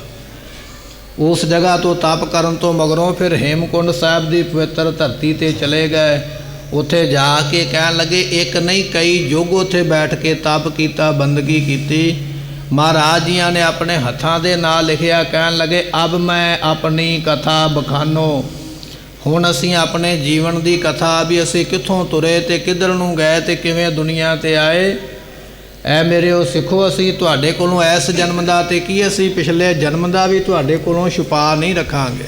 ਉਸ ਜਗ੍ਹਾ ਤੋਂ ਤਪ ਕਰਨ ਤੋਂ ਮਗਰੋਂ ਫਿਰ ਹੇਮਕੁੰਡ ਸਾਹਿਬ ਦੀ ਪਵਿੱਤਰ ਧਰਤੀ ਤੇ ਚਲੇ ਗਏ। ਉੱਥੇ ਜਾ ਕੇ ਕਹਿਣ ਲੱਗੇ ਇੱਕ ਨਹੀਂ ਕਈ ਯੁੱਗ ਉੱਥੇ ਬੈਠ ਕੇ ਤਪ ਕੀਤਾ, ਬੰਦਗੀ ਕੀਤੀ। ਮਹਾਰਾਜ ਜੀਆਂ ਨੇ ਆਪਣੇ ਹੱਥਾਂ ਦੇ ਨਾਲ ਲਿਖਿਆ, ਕਹਿਣ ਲੱਗੇ ਅਬ ਮੈਂ ਆਪਣੀ ਕਥਾ ਬਖਾਨੋ। ਹੁਣ ਅਸੀਂ ਆਪਣੇ ਜੀਵਨ ਦੀ ਕਥਾ ਵੀ ਅਸੀਂ ਕਿੱਥੋਂ ਤੁਰੇ ਤੇ ਕਿੱਧਰ ਨੂੰ ਗਏ ਤੇ ਕਿਵੇਂ ਦੁਨੀਆ ਤੇ ਆਏ ਐ ਮੇਰਿਓ ਸਿੱਖੋ, ਅਸੀਂ ਤੁਹਾਡੇ ਕੋਲੋਂ ਇਸ ਜਨਮ ਦਾ ਤੇ ਕੀ ਅਸੀਂ ਪਿਛਲੇ ਜਨਮ ਦਾ ਵੀ ਤੁਹਾਡੇ ਕੋਲੋਂ ਛੁਪਾ ਨਹੀਂ ਰੱਖਾਂਗੇ।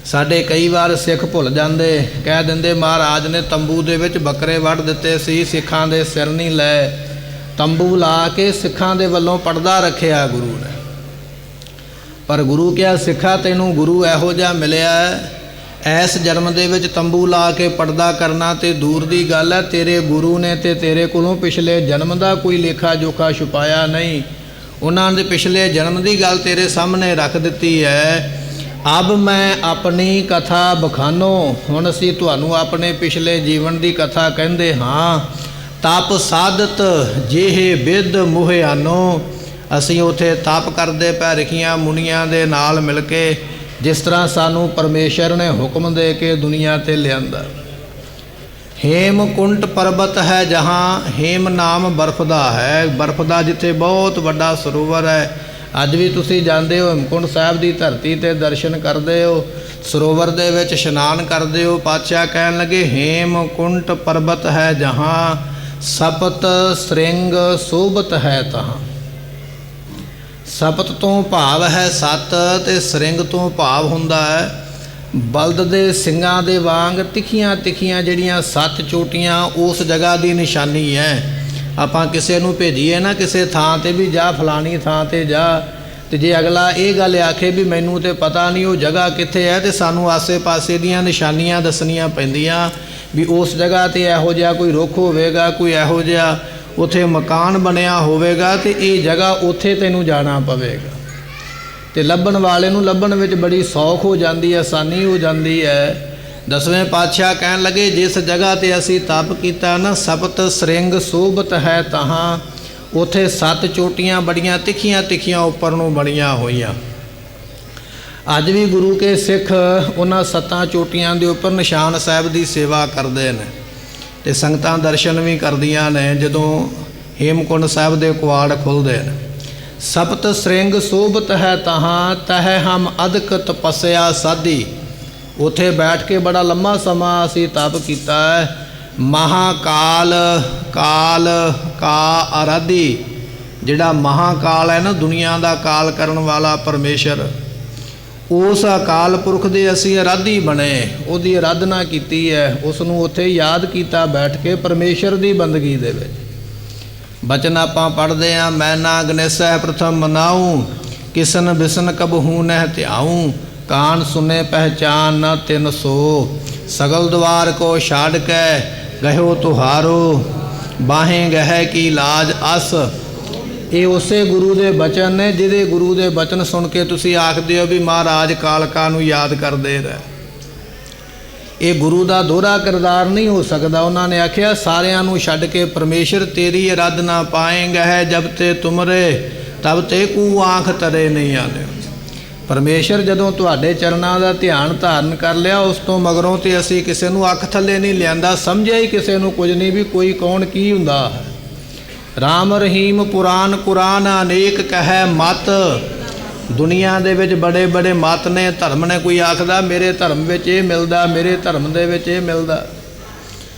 ਸਾਡੇ ਕਈ ਵਾਰ ਸਿੱਖ ਭੁੱਲ ਜਾਂਦੇ, ਕਹਿ ਦਿੰਦੇ ਮਹਾਰਾਜ ਨੇ ਤੰਬੂ ਦੇ ਵਿੱਚ ਬੱਕਰੇ ਵੱਢ ਦਿੱਤੇ ਸੀ, ਸਿੱਖਾਂ ਦੇ ਸਿਰ ਨਹੀਂ ਲੈ। ਤੰਬੂ ਲਾ ਕੇ ਸਿੱਖਾਂ ਦੇ ਵੱਲੋਂ ਪਰਦਾ ਰੱਖਿਆ ਗੁਰੂ ਨੇ, ਪਰ ਗੁਰੂ ਕਿਹਾ ਸਿੱਖਾ ਤੈਨੂੰ ਗੁਰੂ ਇਹੋ ਜਿਹਾ ਮਿਲਿਆ, ਇਸ ਜਨਮ ਦੇ ਵਿੱਚ ਤੰਬੂ ਲਾ ਕੇ ਪਰਦਾ ਕਰਨਾ ਤੇ ਦੂਰ ਦੀ ਗੱਲ ਹੈ। ਤੇਰੇ ਗੁਰੂ ਨੇ ਤੇ ਤੇਰੇ ਕੋਲੋਂ ਪਿਛਲੇ ਜਨਮ ਦਾ ਕੋਈ ਲੇਖਾ ਜੋਖਾ ਛੁਪਾਇਆ ਨਹੀਂ। ਉਹਨਾਂ ਦੇ ਪਿਛਲੇ ਜਨਮ ਦੀ ਗੱਲ ਤੇਰੇ ਸਾਹਮਣੇ ਰੱਖ ਦਿੱਤੀ ਹੈ। ਅਬ ਮੈਂ ਆਪਣੀ ਕਥਾ ਬਖਾਨੋ, ਹੁਣ ਅਸੀਂ ਤੁਹਾਨੂੰ ਆਪਣੇ ਪਿਛਲੇ ਜੀਵਨ ਦੀ ਕਥਾ ਕਹਿੰਦੇ ਹਾਂ। ਤਪ ਸਾਧਤ ਜਿਹੇ ਬਿਦ ਮੁਹਿਆਨੋ, ਅਸੀਂ ਉੱਥੇ ਤਪ ਕਰਦੇ ਪੈ ਰਖੀਆਂ ਮੁਨੀਆਂ ਦੇ ਨਾਲ ਮਿਲ ਕੇ, ਜਿਸ ਤਰ੍ਹਾਂ ਸਾਨੂੰ ਪਰਮੇਸ਼ਰ ਨੇ ਹੁਕਮ ਦੇ ਕੇ ਦੁਨੀਆ 'ਤੇ ਲਿਆਂਦਾ। ਹੇਮਕੁੰਟ ਪਰਬਤ ਹੈ ਜਹਾਂ, ਹੇਮ ਨਾਮ ਬਰਫ਼ ਦਾ ਹੈ, ਬਰਫ਼ ਦਾ ਜਿੱਥੇ ਬਹੁਤ ਵੱਡਾ ਸਰੋਵਰ ਹੈ। ਅੱਜ ਵੀ ਤੁਸੀਂ ਜਾਂਦੇ ਹੋ ਹੇਮਕੁੰਟ ਸਾਹਿਬ ਦੀ ਧਰਤੀ 'ਤੇ ਦਰਸ਼ਨ ਕਰਦੇ ਹੋ, ਸਰੋਵਰ ਦੇ ਵਿੱਚ ਇਸ਼ਨਾਨ ਕਰਦੇ ਹੋ। ਪਾਤਸ਼ਾਹ ਕਹਿਣ ਲੱਗੇ ਹੇਮਕੁੰਟ ਪਰਬਤ ਹੈ ਜਹਾਂ, ਸਪਤ ਸ੍ਰਿੰਗ ਸੋਭਤ ਹੈ ਤਹਾਂ। ਸਪਤ ਤੋਂ ਭਾਵ ਹੈ ਸੱਤ, ਤੇ ਸ੍ਰਿੰਗ ਤੋਂ ਭਾਵ ਹੁੰਦਾ ਹੈ ਬਲਦ ਦੇ ਸਿੰਘਾਂ ਦੇ ਵਾਂਗ ਤਿੱਖੀਆਂ ਤਿੱਖੀਆਂ ਜਿਹੜੀਆਂ 7 ਚੋਟੀਆਂ, ਉਸ ਜਗ੍ਹਾ ਦੀ ਨਿਸ਼ਾਨੀ ਹੈ। ਆਪਾਂ ਕਿਸੇ ਨੂੰ ਭੇਜੀਏ ਨਾ ਕਿਸੇ ਥਾਂ 'ਤੇ ਵੀ ਜਾ ਫਲਾਣੀ ਥਾਂ 'ਤੇ ਜਾ, ਤੇ ਜੇ ਅਗਲਾ ਇਹ ਗੱਲ ਆਖੇ ਵੀ ਮੈਨੂੰ ਤੇ ਪਤਾ ਨਹੀਂ ਉਹ ਜਗ੍ਹਾ ਕਿੱਥੇ ਹੈ, ਤੇ ਸਾਨੂੰ ਆਸੇ ਪਾਸੇ ਦੀਆਂ ਨਿਸ਼ਾਨੀਆਂ ਦੱਸਣੀਆਂ ਪੈਂਦੀਆਂ ਵੀ ਉਸ ਜਗ੍ਹਾ 'ਤੇ ਇਹੋ ਜਿਹਾ ਕੋਈ ਰੁੱਖ ਹੋਵੇਗਾ, ਕੋਈ ਇਹੋ ਜਿਹਾ ਉੱਥੇ ਮਕਾਨ ਬਣਿਆ ਹੋਵੇਗਾ, ਤੇ ਇਹ ਜਗ੍ਹਾ ਉੱਥੇ ਤੈਨੂੰ ਜਾਣਾ ਪਵੇਗਾ। ਤੇ ਲੱਭਣ ਵਾਲੇ ਨੂੰ ਲੱਭਣ ਵਿੱਚ ਬੜੀ ਸੌਖ ਹੋ ਜਾਂਦੀ ਹੈ, ਆਸਾਨੀ ਹੋ ਜਾਂਦੀ ਹੈ। 10ਵੇਂ ਪਾਤਸ਼ਾਹ ਕਹਿਣ ਲੱਗੇ ਜਿਸ ਜਗ੍ਹਾ 'ਤੇ ਅਸੀਂ ਤਪ ਕੀਤਾ ਨਾ, ਸਪਤ ਸ੍ਰਿੰਗ ਸੋਭਤ ਹੈ ਤਹਾਂ, ਉੱਥੇ 7 ਚੋਟੀਆਂ ਬੜੀਆਂ ਤਿੱਖੀਆਂ ਤਿੱਖੀਆਂ ਉੱਪਰ ਨੂੰ ਬਣੀਆਂ ਹੋਈਆਂ। ਅੱਜ ਵੀ ਗੁਰੂ ਕੇ ਸਿੱਖ ਉਹਨਾਂ 7 ਚੋਟੀਆਂ ਦੇ ਉੱਪਰ ਨਿਸ਼ਾਨ ਸਾਹਿਬ ਦੀ ਸੇਵਾ ਕਰਦੇ ਨੇ, ਤੇ ਸੰਗਤਾਂ ਦਰਸ਼ਨ ਵੀ ਕਰਦੀਆਂ ਨੇ ਜਦੋਂ ਹੇਮਕੁੰਟ ਸਾਹਿਬ ਦੇ ਕੁਆੜ ਖੁੱਲ੍ਹਦੇ ਨੇ। ਸਪਤ ਸ੍ਰਿੰਗ ਸੋਭਤ ਹੈ ਤਹਾਂ, ਤਹਿ ਹਮ ਅਦਕ ਤਪੱਸਿਆ ਸਾਧੀ, ਉੱਥੇ ਬੈਠ ਕੇ ਬੜਾ ਲੰਮਾ ਸਮਾਂ ਅਸੀਂ ਤਪ ਕੀਤਾ ਹੈ। ਮਹਾਕਾਲ ਕਾਲ ਕਾ ਆਰਾਧੀ, ਜਿਹੜਾ ਮਹਾਕਾਲ ਹੈ ਨਾ, ਦੁਨੀਆ ਦਾ ਕਾਲ ਕਰਨ ਵਾਲਾ ਪਰਮੇਸ਼ਰ, ਉਸ ਅਕਾਲ ਪੁਰਖ ਦੇ ਅਸੀਂ ਆਰਾਧੀ ਬਣੇ, ਉਹਦੀ ਆਰਾਧਨਾ ਕੀਤੀ ਹੈ, ਉਸ ਨੂੰ ਉੱਥੇ ਯਾਦ ਕੀਤਾ ਬੈਠ ਕੇ ਪਰਮੇਸ਼ਰ ਦੀ ਬੰਦਗੀ ਦੇ ਵਿੱਚ। ਬਚਨ ਆਪਾਂ ਪੜ੍ਹਦੇ ਹਾਂ, ਮੈਂ ਨਾ ਗਨੇਸੈ ਪ੍ਰਥਮ ਮਨਾਊ, ਕਿਸਨ ਬਿਸਨ ਕਬਹੂ ਨਹਿ ਧਿਆਊ, ਕਾਨ ਸੁਨੇ ਪਹਿਚਾਨ ਨ ਤਿਨ ਸੋ, ਸਗਲ ਦਵਾਰ ਕੋ ਛਾੜ ਕੇ ਗਹਿਓ ਤੁਹਾਰੋ, ਬਾਹੇ ਗਹਿ ਕੀ ਲਾਜ ਅਸ। ਇਹ ਉਸੇ ਗੁਰੂ ਦੇ ਬਚਨ ਨੇ ਜਿਹਦੇ ਗੁਰੂ ਦੇ ਬਚਨ ਸੁਣ ਕੇ ਤੁਸੀਂ ਆਖਦੇ ਹੋ ਵੀ ਮਹਾਰਾਜ ਕਾਲਕਾ ਨੂੰ ਯਾਦ ਕਰਦੇ ਰਹਿ। ਇਹ ਗੁਰੂ ਦਾ ਦੋਹਰਾ ਕਿਰਦਾਰ ਨਹੀਂ ਹੋ ਸਕਦਾ। ਉਹਨਾਂ ਨੇ ਆਖਿਆ ਸਾਰਿਆਂ ਨੂੰ ਛੱਡ ਕੇ ਪਰਮੇਸ਼ਰ ਤੇਰੀ ਆਰਾਧਨਾ ਪਾਏਂਗਾ ਹੈ, ਜਬ ਤੇ ਤੁਮਰੇ ਤਬ ਤੇ ਕੂ ਆਂਖ ਤਰੇ ਨਹੀਂ ਆਲੇ। ਪਰਮੇਸ਼ਰ ਜਦੋਂ ਤੁਹਾਡੇ ਚਰਨਾਂ ਦਾ ਧਿਆਨ ਧਾਰਨ ਕਰ ਲਿਆ, ਉਸ ਤੋਂ ਮਗਰੋਂ ਤੇ ਅਸੀਂ ਕਿਸੇ ਨੂੰ ਅੱਖ ਥੱਲੇ ਨਹੀਂ ਲਿਆਂਦਾ, ਸਮਝਿਆ ਹੀ ਕਿਸੇ ਨੂੰ ਕੁਝ ਨਹੀਂ ਵੀ ਕੋਈ ਕੌਣ ਕੀ ਹੁੰਦਾ ਹੈ। ਰਾਮ ਰਹੀਮ ਪੁਰਾਨ ਕੁਰਾਨ ਅਨੇਕ ਕਹਿ ਮਤ, ਦੁਨੀਆ ਦੇ ਵਿੱਚ ਬੜੇ ਬੜੇ ਮਤ ਨੇ, ਧਰਮ ਨੇ। ਕੋਈ ਆਖਦਾ ਮੇਰੇ ਧਰਮ ਵਿੱਚ ਇਹ ਮਿਲਦਾ, ਮੇਰੇ ਧਰਮ ਦੇ ਵਿੱਚ ਇਹ ਮਿਲਦਾ।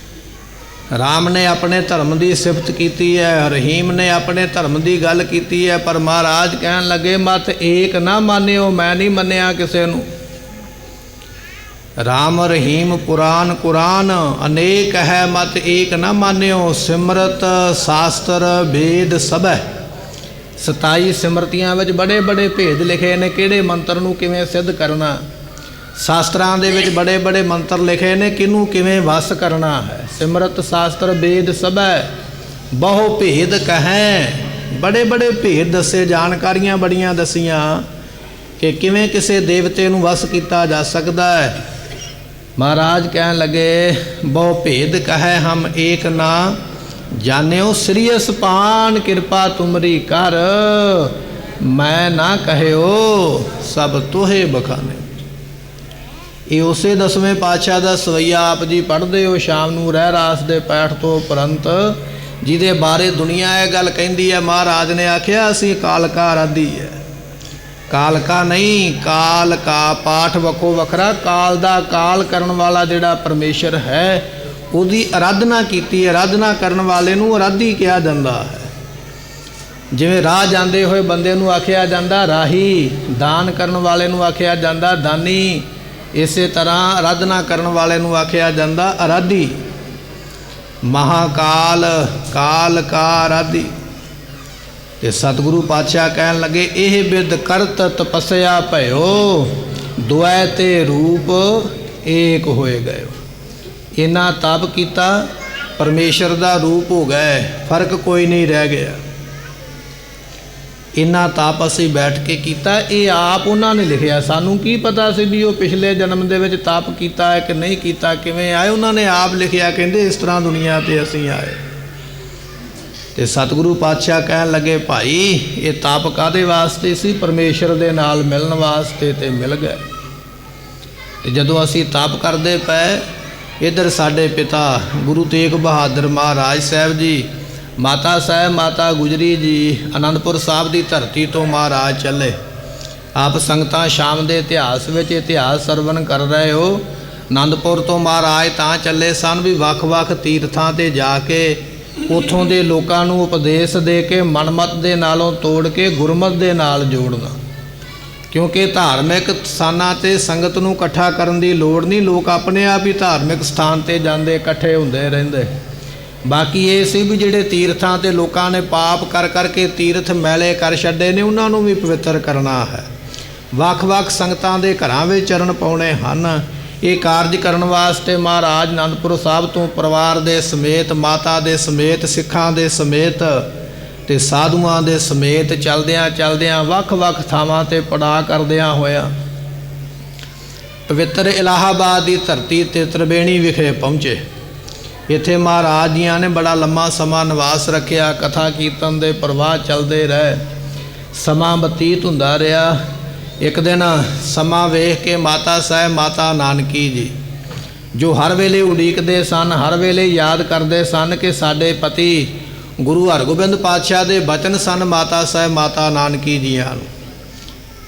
ਰਾਮ ਨੇ ਆਪਣੇ ਧਰਮ ਦੀ ਸਿਫਤ ਕੀਤੀ ਹੈ, ਰਹੀਮ ਨੇ ਆਪਣੇ ਧਰਮ ਦੀ ਗੱਲ ਕੀਤੀ ਹੈ, ਪਰ ਮਹਾਰਾਜ ਕਹਿਣ ਲੱਗੇ ਮਤ ਏਕ ਨਾ ਮਾਨਿਓ, ਮੈਂ ਨਹੀਂ ਮੰਨਿਆ ਕਿਸੇ ਨੂੰ। ਰਾਮ ਰਹੀਮ ਪੁਰਾਨ ਕੁਰਾਨ ਅਨੇਕ ਹੈ, ਮਤ ਏਕ ਨਾ ਮਾਨਿਓ, ਸਿਮਰਤ ਸ਼ਾਸਤਰ ਭੇਦ ਸਭੈ। 27 ਸਿਮਰਤੀਆਂ ਵਿੱਚ ਬੜੇ ਬੜੇ ਭੇਦ ਲਿਖੇ ਨੇ, ਕਿਹੜੇ ਮੰਤਰ ਨੂੰ ਕਿਵੇਂ ਸਿੱਧ ਕਰਨਾ। ਸ਼ਾਸਤਰਾਂ ਦੇ ਵਿੱਚ ਬੜੇ ਬੜੇ ਮੰਤਰ ਲਿਖੇ ਨੇ, ਕਿਹਨੂੰ ਕਿਵੇਂ ਵਸ ਕਰਨਾ ਹੈ। ਸਿਮਰਤ ਸ਼ਾਸਤਰ ਭੇਦ ਸਭੈ, ਬਹੁ ਭੇਦ ਕਹੈ, ਬੜੇ ਬੜੇ ਭੇਦ ਦੱਸੇ, ਜਾਣਕਾਰੀਆਂ ਬੜੀਆਂ ਦਸੀਆਂ ਕਿ ਕਿਵੇਂ ਕਿਸੇ ਦੇਵਤੇ ਨੂੰ ਵਸ ਕੀਤਾ ਜਾ ਸਕਦਾ ਹੈ। ਮਹਾਰਾਜ ਕਹਿਣ ਲੱਗੇ ਬਹੁ ਭੇਦ ਕਹੈ ਹਮ ਏਕ ਨਾ ਜਾਣਿਓ, ਸ੍ਰੀਅਸ ਪਾਨ ਕਿਰਪਾ ਤੁਮਰੀ ਕਰ, ਮੈਂ ਨਾ ਕਹਿਓ ਸਭ ਤੋਹੇ ਬਖਾਨੇ। ਇਹ ਉਸੇ 10ਵੇਂ ਪਾਤਸ਼ਾਹ ਦਾ ਸਵਈਆ ਆਪ ਜੀ ਪੜ੍ਹਦੇ ਹੋ ਸ਼ਾਮ ਨੂੰ ਰਹਿ ਰਾਸ ਦੇ ਪਾਠ ਤੋਂ ਉਪਰੰਤ, ਜਿਹਦੇ ਬਾਰੇ ਦੁਨੀਆ ਇਹ ਗੱਲ ਕਹਿੰਦੀ ਹੈ ਮਹਾਰਾਜ ਨੇ ਆਖਿਆ ਅਸੀਂ ਕਾਲਕਾ ਆਰਾਧੀ ਹੈ। ਕਾਲਕਾ ਨਹੀਂ, ਕਾਲ ਕਾ ਪਾਠ ਵੱਖੋ ਵੱਖਰਾ। ਕਾਲ ਦਾ ਕਾਲ ਕਰਨ ਵਾਲਾ ਜਿਹੜਾ ਪਰਮੇਸ਼ਰ ਹੈ ਉਹਦੀ ਆਰਾਧਨਾ ਕੀਤੀ। ਆਰਾਧਨਾ ਕਰਨ ਵਾਲੇ ਨੂੰ ਆਰਾਧੀ ਕਿਹਾ ਜਾਂਦਾ ਹੈ। ਜਿਵੇਂ ਰਾਹ ਜਾਂਦੇ ਹੋਏ ਬੰਦੇ ਨੂੰ ਆਖਿਆ ਜਾਂਦਾ ਰਾਹੀ, ਦਾਨ ਕਰਨ ਵਾਲੇ ਨੂੰ ਆਖਿਆ ਜਾਂਦਾ ਦਾਨੀ, ਇਸੇ ਤਰ੍ਹਾਂ ਅਰਾਧਨਾ ਕਰਨ ਵਾਲੇ ਨੂੰ ਆਖਿਆ ਜਾਂਦਾ ਅਰਾਧੀ। ਮਹਾਕਾਲ, ਕਾਲ ਕਾ ਅਰਾਧੀ। ਤੇ ਸਤਿਗੁਰੂ ਪਾਤਸ਼ਾਹ ਕਹਿਣ ਲੱਗੇ ਇਹ ਬਿਦ ਕਰਤ ਤਪੱਸਿਆ ਭਇਓ, ਦੁਐ ਤੇ ਰੂਪ ਏਕ ਹੋਏ ਗਏ। ਇਹਨਾਂ ਤਪ ਕੀਤਾ, ਪਰਮੇਸ਼ਰ ਦਾ ਰੂਪ ਹੋ ਗਏ, ਫਰਕ ਕੋਈ ਨਹੀਂ ਰਹਿ ਗਿਆ। ਇੰਨਾ ਤਾਪ ਅਸੀਂ ਬੈਠ ਕੇ ਕੀਤਾ, ਇਹ ਆਪ ਉਹਨਾਂ ਨੇ ਲਿਖਿਆ। ਸਾਨੂੰ ਕੀ ਪਤਾ ਸੀ ਵੀ ਉਹ ਪਿਛਲੇ ਜਨਮ ਦੇ ਵਿੱਚ ਤਾਪ ਕੀਤਾ ਹੈ ਕਿ ਨਹੀਂ ਕੀਤਾ, ਕਿਵੇਂ ਆਏ। ਉਹਨਾਂ ਨੇ ਆਪ ਲਿਖਿਆ, ਕਹਿੰਦੇ ਇਸ ਤਰ੍ਹਾਂ ਦੁਨੀਆ 'ਤੇ ਅਸੀਂ ਆਏ। ਤੇ ਸਤਿਗੁਰੂ ਪਾਤਸ਼ਾਹ ਕਹਿਣ ਲੱਗੇ ਭਾਈ ਇਹ ਤਾਪ ਕਾਹਦੇ ਵਾਸਤੇ ਸੀ? ਪਰਮੇਸ਼ਰ ਦੇ ਨਾਲ ਮਿਲਣ ਵਾਸਤੇ, ਤੇ ਮਿਲ ਗਏ। ਤੇ ਜਦੋਂ ਅਸੀਂ ਤਾਪ ਕਰਦੇ ਪਏ, ਇੱਧਰ ਸਾਡੇ ਪਿਤਾ ਗੁਰੂ ਤੇਗ ਬਹਾਦਰ ਮਹਾਰਾਜ ਸਾਹਿਬ ਜੀ, ਮਾਤਾ ਸਾਹਿਬ ਮਾਤਾ ਗੁਜਰੀ ਜੀ ਅਨੰਦਪੁਰ ਸਾਹਿਬ ਦੀ ਧਰਤੀ ਤੋਂ ਮਹਾਰਾਜ ਚੱਲੇ। ਆਪ ਸੰਗਤਾਂ ਸ਼ਾਮ ਦੇ ਇਤਿਹਾਸ ਵਿੱਚ ਇਤਿਹਾਸ ਸਰਵਣ ਕਰ ਰਹੇ ਹੋ। ਅਨੰਦਪੁਰ ਤੋਂ ਮਹਾਰਾਜ ਤਾਂ ਚੱਲੇ ਸਨ ਵੀ ਵੱਖ-ਵੱਖ ਤੀਰਥਾਂ ਤੇ ਜਾ ਕੇ ਉੱਥੋਂ ਦੇ ਲੋਕਾਂ ਨੂੰ ਉਪਦੇਸ਼ ਦੇ ਕੇ ਮਨਮਤ ਦੇ ਨਾਲੋਂ ਤੋੜ ਕੇ ਗੁਰਮਤ ਦੇ ਨਾਲ ਜੋੜਨਾ। ਕਿਉਂਕਿ ਧਾਰਮਿਕ ਸਥਾਨਾਂ 'ਤੇ ਸੰਗਤ ਨੂੰ ਇਕੱਠਾ ਕਰਨ ਦੀ ਲੋੜ ਨਹੀਂ, ਲੋਕ ਆਪਣੇ ਆਪ ਹੀ ਧਾਰਮਿਕ ਸਥਾਨ 'ਤੇ ਜਾਂਦੇ, ਇਕੱਠੇ ਹੁੰਦੇ ਰਹਿੰਦੇ। ਬਾਕੀ ਇਹ ਸੀ ਵੀ ਜਿਹੜੇ ਤੀਰਥਾਂ 'ਤੇ ਲੋਕਾਂ ਨੇ ਪਾਪ ਕਰ ਕਰਕੇ ਤੀਰਥ ਮੈਲੇ ਕਰ ਛੱਡੇ ਨੇ, ਉਹਨਾਂ ਨੂੰ ਵੀ ਪਵਿੱਤਰ ਕਰਨਾ ਹੈ। ਵੱਖ-ਵੱਖ ਸੰਗਤਾਂ ਦੇ ਘਰਾਂ ਵਿੱਚ ਚਰਨ ਪਾਉਣੇ ਹਨ। ਇਹ ਕਾਰਜ ਕਰਨ ਵਾਸਤੇ ਮਹਾਰਾਜ ਅਨੰਦਪੁਰ ਸਾਹਿਬ ਤੋਂ ਪਰਿਵਾਰ ਦੇ ਸਮੇਤ, ਮਾਤਾ ਦੇ ਸਮੇਤ, ਸਿੱਖਾਂ ਦੇ ਸਮੇਤ ਤੇ ਸਾਧੂਆਂ ਦੇ ਸਮੇਤ ਚਲਦਿਆਂ ਚਲਦਿਆਂ ਵੱਖ-ਵੱਖ ਥਾਵਾਂ 'ਤੇ ਪੜਾਅ ਕਰਦਿਆਂ ਹੋਇਆ ਪਵਿੱਤਰ ਇਲਾਹਾਬਾਦ ਦੀ ਧਰਤੀ 'ਤੇ ਤ੍ਰਿਵੇਣੀ ਵਿਖੇ ਪਹੁੰਚੇ। ਇੱਥੇ ਮਹਾਰਾਜ ਜੀਆਂ ਨੇ ਬੜਾ ਲੰਮਾ ਸਮਾਂ ਨਿਵਾਸ ਰੱਖਿਆ। ਕਥਾ ਕੀਰਤਨ ਦੇ ਪ੍ਰਵਾਹ ਚੱਲਦੇ ਰਹੇ, ਸਮਾਂ ਬਤੀਤ ਹੁੰਦਾ ਰਿਹਾ। ਇੱਕ ਦਿਨ ਸਮਾਂ ਵੇਖ ਕੇ ਮਾਤਾ ਸਾਹਿਬ ਮਾਤਾ ਨਾਨਕੀ ਜੀ, ਜੋ ਹਰ ਵੇਲੇ ਉਡੀਕਦੇ ਸਨ, ਹਰ ਵੇਲੇ ਯਾਦ ਕਰਦੇ ਸਨ ਕਿ ਸਾਡੇ ਪਤੀ ਗੁਰੂ ਹਰਗੋਬਿੰਦ ਪਾਤਸ਼ਾਹ ਦੇ ਬਚਨ ਸਨ ਮਾਤਾ ਸਾਹਿਬ ਮਾਤਾ ਨਾਨਕੀ ਜੀਆਂ ਨੂੰ।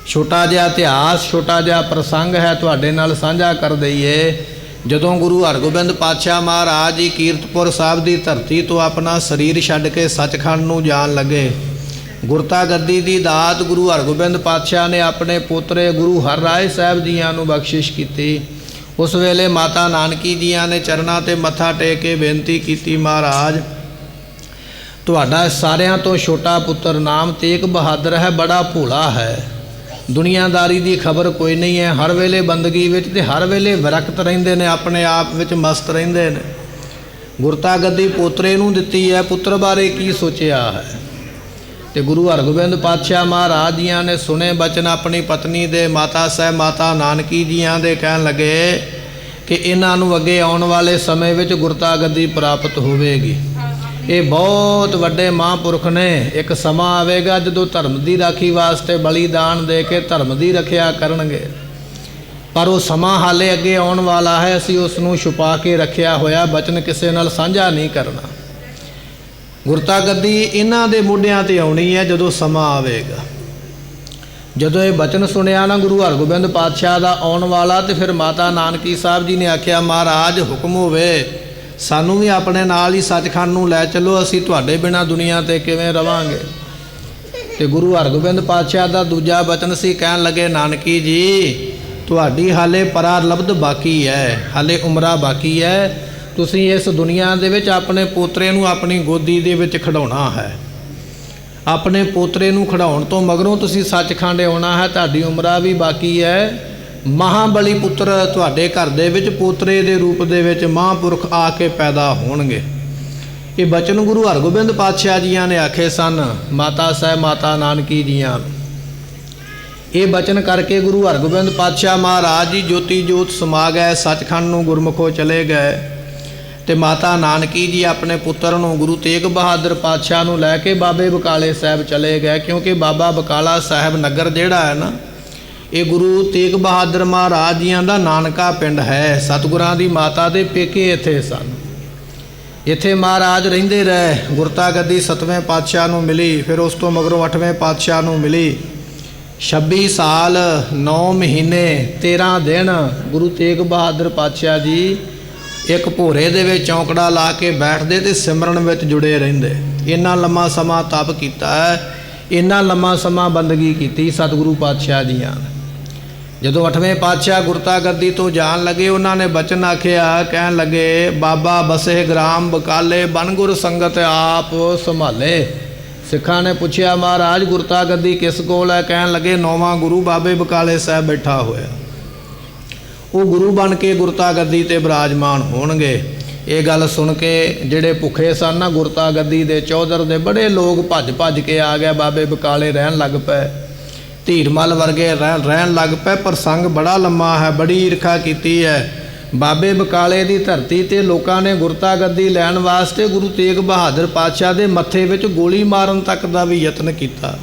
ਛੋਟਾ ਜਿਹਾ ਇਤਿਹਾਸ, ਛੋਟਾ ਜਿਹਾ ਪ੍ਰਸੰਗ ਹੈ, ਤੁਹਾਡੇ ਨਾਲ ਸਾਂਝਾ ਕਰ ਦਈਏ। ਜਦੋਂ ਗੁਰੂ ਹਰਗੋਬਿੰਦ ਪਾਤਸ਼ਾਹ ਮਹਾਰਾਜ ਜੀ ਕੀਰਤਪੁਰ ਸਾਹਿਬ ਦੀ ਧਰਤੀ ਤੋਂ ਆਪਣਾ ਸਰੀਰ ਛੱਡ ਕੇ ਸੱਚਖੰਡ ਨੂੰ ਜਾਣ ਲੱਗੇ, ਗੁਰਤਾ ਗੱਦੀ ਦੀ ਦਾਤ ਗੁਰੂ ਹਰਗੋਬਿੰਦ ਪਾਤਸ਼ਾਹ ਨੇ ਆਪਣੇ ਪੋਤਰੇ ਗੁਰੂ ਹਰਰਾਏ ਸਾਹਿਬ ਜੀਆਂ ਨੂੰ ਬਖਸ਼ਿਸ਼ ਕੀਤੀ। ਉਸ ਵੇਲੇ ਮਾਤਾ ਨਾਨਕੀ ਜੀਆਂ ਨੇ ਚਰਨਾਂ 'ਤੇ ਮੱਥਾ ਟੇਕ ਕੇ ਬੇਨਤੀ ਕੀਤੀ, ਮਹਾਰਾਜ ਤੁਹਾਡਾ ਸਾਰਿਆਂ ਤੋਂ ਛੋਟਾ ਪੁੱਤਰ ਨਾਮ ਤੇਗ ਬਹਾਦਰ ਹੈ, ਬੜਾ ਭੋਲਾ ਹੈ, ਦੁਨੀਆਦਾਰੀ ਦੀ ਖਬਰ ਕੋਈ ਨਹੀਂ ਹੈ, ਹਰ ਵੇਲੇ ਬੰਦਗੀ ਵਿੱਚ ਤੇ ਹਰ ਵੇਲੇ ਵਿਰਕਤ ਰਹਿੰਦੇ ਨੇ, ਆਪਣੇ ਆਪ ਵਿੱਚ ਮਸਤ ਰਹਿੰਦੇ ਨੇ। ਗੁਰਤਾ ਗੱਦੀ ਪੋਤਰੇ ਨੂੰ ਦਿੱਤੀ ਹੈ, ਪੁੱਤਰ ਬਾਰੇ ਕੀ ਸੋਚਿਆ ਹੈ? ਤੇ ਗੁਰੂ ਹਰਗੋਬਿੰਦ ਪਾਤਸ਼ਾਹ ਮਹਾਰਾਜ ਜੀਆਂ ਨੇ ਸੁਣੇ ਬਚਨ ਆਪਣੀ ਪਤਨੀ ਦੇ, ਮਾਤਾ ਸਾਹਿਬ ਮਾਤਾ ਨਾਨਕੀ ਜੀਆਂ ਦੇ। ਕਹਿਣ ਲੱਗੇ ਕਿ ਇਹਨਾਂ ਨੂੰ ਅੱਗੇ ਆਉਣ ਵਾਲੇ ਸਮੇਂ ਵਿੱਚ ਗੁਰਤਾ ਗੱਦੀ ਪ੍ਰਾਪਤ ਹੋਵੇਗੀ। ਇਹ ਬਹੁਤ ਵੱਡੇ ਮਹਾਂਪੁਰਖ ਨੇ। ਇੱਕ ਸਮਾਂ ਆਵੇਗਾ ਜਦੋਂ ਧਰਮ ਦੀ ਰਾਖੀ ਵਾਸਤੇ ਬਲੀਦਾਨ ਦੇ ਕੇ ਧਰਮ ਦੀ ਰੱਖਿਆ ਕਰਨਗੇ, ਪਰ ਉਹ ਸਮਾਂ ਹਾਲੇ ਅੱਗੇ ਆਉਣ ਵਾਲਾ ਹੈ। ਅਸੀਂ ਉਸ ਨੂੰ ਛੁਪਾ ਕੇ ਰੱਖਿਆ ਹੋਇਆ, ਬਚਨ ਕਿਸੇ ਨਾਲ ਸਾਂਝਾ ਨਹੀਂ ਕਰਨਾ। ਗੁਰਤਾ ਗੱਦੀ ਇਹਨਾਂ ਦੇ ਮੋਢਿਆਂ 'ਤੇ ਆਉਣੀ ਹੈ ਜਦੋਂ ਸਮਾਂ ਆਵੇਗਾ। ਜਦੋਂ ਇਹ ਬਚਨ ਸੁਣਿਆ ਨਾ ਗੁਰੂ ਹਰਗੋਬਿੰਦ ਪਾਤਸ਼ਾਹ ਦਾ ਆਉਣ ਵਾਲਾ, ਤੇ ਫਿਰ ਮਾਤਾ ਨਾਨਕੀ ਸਾਹਿਬ ਜੀ ਨੇ ਆਖਿਆ, ਮਹਾਰਾਜ ਹੁਕਮ ਹੋਵੇ ਸਾਨੂੰ ਵੀ ਆਪਣੇ ਨਾਲ ਹੀ ਸੱਚਖੰਡ ਨੂੰ ਲੈ ਚੱਲੋ, ਅਸੀਂ ਤੁਹਾਡੇ ਬਿਨਾਂ ਦੁਨੀਆ 'ਤੇ ਕਿਵੇਂ ਰਵਾਂਗੇ। ਤੇ ਗੁਰੂ ਹਰਗੋਬਿੰਦ ਪਾਤਸ਼ਾਹ ਦਾ ਦੂਜਾ ਬਚਨ ਸੀ, ਕਹਿਣ ਲੱਗੇ ਨਾਨਕੀ ਜੀ ਤੁਹਾਡੀ ਹਾਲੇ ਪਰਾਰਲਬਧ ਬਾਕੀ ਹੈ, ਹਾਲੇ ਉਮਰਾਂ ਬਾਕੀ ਹੈ। ਤੁਸੀਂ ਇਸ ਦੁਨੀਆ ਦੇ ਵਿੱਚ ਆਪਣੇ ਪੋਤਰੇ ਨੂੰ ਆਪਣੀ ਗੋਦੀ ਦੇ ਵਿੱਚ ਖਿਡਾਉਣਾ ਹੈ। ਆਪਣੇ ਪੋਤਰੇ ਨੂੰ ਖਿਡਾਉਣ ਤੋਂ ਮਗਰੋਂ ਤੁਸੀਂ ਸੱਚਖੰਡ ਆਉਣਾ ਹੈ, ਤੁਹਾਡੀ ਉਮਰਾਂ ਵੀ ਬਾਕੀ ਹੈ। ਮਹਾਬਲੀ ਪੁੱਤਰ ਤੁਹਾਡੇ ਘਰ ਦੇ ਵਿੱਚ ਪੋਤਰੇ ਦੇ ਰੂਪ ਦੇ ਵਿੱਚ ਮਹਾਂਪੁਰਖ ਆ ਕੇ ਪੈਦਾ ਹੋਣਗੇ। ਇਹ ਬਚਨ ਗੁਰੂ ਹਰਗੋਬਿੰਦ ਪਾਤਸ਼ਾਹ ਜੀਆਂ ਨੇ ਆਖੇ ਸਨ ਮਾਤਾ ਸਾਹਿਬ ਮਾਤਾ ਨਾਨਕੀ ਜੀਆਂ। ਇਹ ਬਚਨ ਕਰਕੇ ਗੁਰੂ ਹਰਗੋਬਿੰਦ ਪਾਤਸ਼ਾਹ ਮਹਾਰਾਜ ਜੀ ਜੋਤੀ ਜੋਤ ਸਮਾ ਗਏ, ਸੱਚਖੰਡ ਨੂੰ ਗੁਰਮੁਖੋਂ ਚਲੇ ਗਏ। ਤੇ ਮਾਤਾ ਨਾਨਕੀ ਜੀ ਆਪਣੇ ਪੁੱਤਰ ਨੂੰ ਗੁਰੂ ਤੇਗ ਬਹਾਦਰ ਪਾਤਸ਼ਾਹ ਨੂੰ ਲੈ ਕੇ ਬਾਬੇ ਬਕਾਲੇ ਸਾਹਿਬ ਚਲੇ ਗਏ। ਕਿਉਂਕਿ ਬਾਬਾ ਬਕਾਲਾ ਸਾਹਿਬ ਨਗਰ ਜਿਹੜਾ ਹੈ ਨਾ, ਇਹ ਗੁਰੂ ਤੇਗ ਬਹਾਦਰ ਮਹਾਰਾਜ ਜੀਆਂ ਦਾ ਨਾਨਕਾ ਪਿੰਡ ਹੈ। ਸਤਿਗੁਰਾਂ ਦੀ ਮਾਤਾ ਦੇ ਪੇਕੇ ਇੱਥੇ ਸਨ। ਇੱਥੇ ਮਹਾਰਾਜ ਰਹਿੰਦੇ ਰਹੇ। ਗੁਰਤਾ ਗੱਦੀ 7ਵੇਂ ਪਾਤਸ਼ਾਹ ਨੂੰ ਮਿਲੀ, ਫਿਰ ਉਸ ਤੋਂ ਮਗਰੋਂ 8ਵੇਂ ਪਾਤਸ਼ਾਹ ਨੂੰ ਮਿਲੀ। 26 ਸਾਲ 9 ਮਹੀਨੇ 13 ਦਿਨ ਗੁਰੂ ਤੇਗ ਬਹਾਦਰ ਪਾਤਸ਼ਾਹ ਜੀ ਇੱਕ ਭੋਰੇ ਦੇ ਵਿੱਚ ਚੌਂਕੜਾ ਲਾ ਕੇ ਬੈਠਦੇ ਤੇ ਸਿਮਰਨ ਵਿੱਚ ਜੁੜੇ ਰਹਿੰਦੇ। इन्ना लम्मा समा तप कीता है, इन्ना लम्मा समा बंदगी की सतगुरु पातशाह जियां ने। जदों 8वें पातशाह गुरता गद्दी तो जान लगे, उन्होंने बचन आखिया, कहन लगे बाबा बसे ग्राम बकाले बन गुर संगत आप संभाले। सिखा ने पूछया महाराज गुरता गद्दी किस कोल है? कहन लगे 9वां गुरु बाबे बकाले साहब बैठा होया, वो गुरु बन के गुरता गद्दी ते विराजमान होणगे। ये गल सुन के जिहड़े भुखे सन ना गुरता गद्दी दे चौधर दे बड़े लोग भज भज के आ गए, बाबे बकाले रहन लग पे, धीरमल वर्गे रहन लग पे। प्रसंग बड़ा लम्मा है, बड़ी ईर्खा की है। बाबे बकाले की धरती ते लोगों ने गुरता गद्दी लैन वास्ते गुरु तेग बहादुर पातशाह के मत्थे विच गोली मारन तक का भी यत्न किया।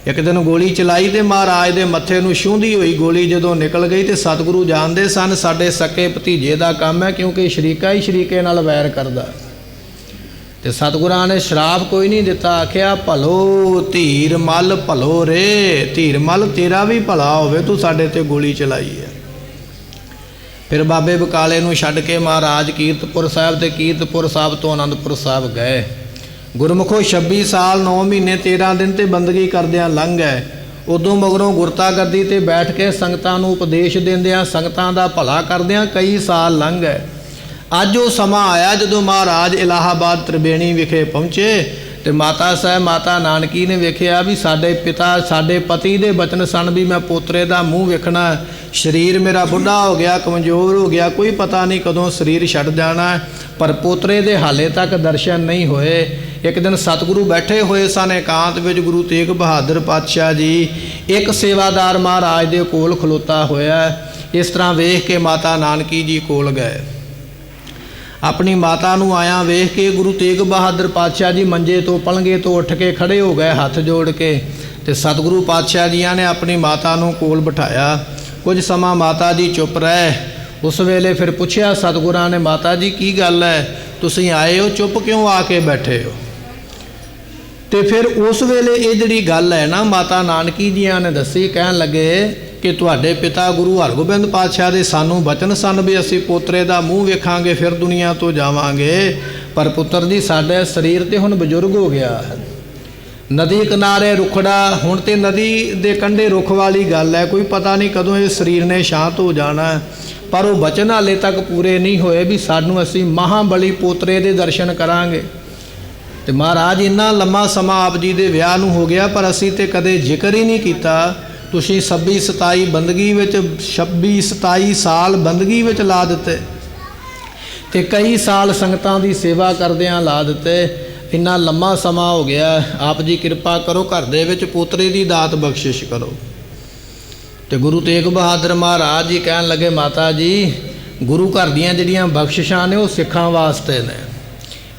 एक दिन गोली चलाई तो महाराज के मत्थे नूं छूंहदी हुई गोली जदों निकल गई तो सतगुरु जानते सन साडे सके भतीजे का काम है, क्योंकि शरीका ही शरीके नाल वैर करदा। तो सतगुरां ने श्राप कोई नहीं दिता, आख्या भलो धीर मल भलो रे, धीर मल तेरा भी भला होवे, तू साडे ते गोली चलाई है। फिर बाबे बकाले नूं छड्ड के महाराज कीरतपुर साहब ते कीरतपुर साहब तो आनंदपुर साहब गए। गुरमुखो 26 साल 9 महीने 13 दिन ते बंदगी करदियां लंघ गए। उदों मगरों गुरता गद्दी ते बैठ के संगतां नूं उपदेश दिंदियां, संगतां दा भला करदियां कई साल लंघ गए। अज वो समा आया जदों महाराज इलाहाबाद त्रिवेणी विखे पहुँचे तो माता साहब माता नानकी ने वेख्या भी साडे पिता साडे पति दे बचन सन भी मैं पोतरे दा मूँह वेखना, शरीर मेरा बुढ़ा हो गया कमज़ोर हो गया, कोई पता नहीं कदों शरीर छड़ जाना, पर पोतरे दे हाले तक दर्शन नहीं होए। एक दिन सतगुरु बैठे हुए सन एकांत विच, गुरु तेग बहादुर पातशाह जी एक सेवादार महाराज दे कोल खलोता होया। इस तरह वेख के माता नानकी जी कोल गए, अपनी माता नूं आया वेख के गुरु तेग बहादुर पातशाह जी मंजे तो पलंगे तो उठ के खड़े हो गए हाथ जोड़ के। तो सतगुरु पातशाह जियां ने अपनी माता नूं कोल बिठाया। कुछ समा माता जी चुप रहे। उस वेले फिर पूछया सतगुरां ने, माता जी की गल है, तुसीं आए हो चुप क्यों आके बैठे हो? तो फिर उस वेले ये जिहड़ी गल है ना माता नानकी जियां ने दसी, कहन लगे कि तुहाडे पिता गुरु हरगोबिंद पातशाह दे सानू बचन सन भी असी पोतरे दा मूँह वेखांगे फिर दुनिया तो जावांगे, पर पुत्र जी साडा शरीर तो हुण बजुर्ग हो गया है। नदी किनारे रुखड़ा, हुण ते नदी दे कंढे रुख वाली गल है, कोई पता नहीं कदों ये शरीर ने शांत हो जाना है। पर वो बचन हाले तक पूरे नहीं होए भी सानू असी महाबली पोतरे दे दर्शन करांगे। तो महाराज इन्ना लम्मा समा आप जी दे विआह नूं हो गया, पर असी ते कदे जिक्र ही नहीं किया। तुसीं 26-27 बंदगी विच 26-27 साल बंदगी विच ला दिते ते कई साल संगतां दी सेवा करदिआं ला दिते। इन्ना लम्मा समा हो गया, आप जी कृपा करो घर दे विच पोतरे दी दात बख्शिश करो। तो गुरु तेग बहादुर महाराज जी कहन लगे, माता जी गुरु घर दीआं जिहड़ियां बख्शिशां ने वो सिखां वास्ते ने।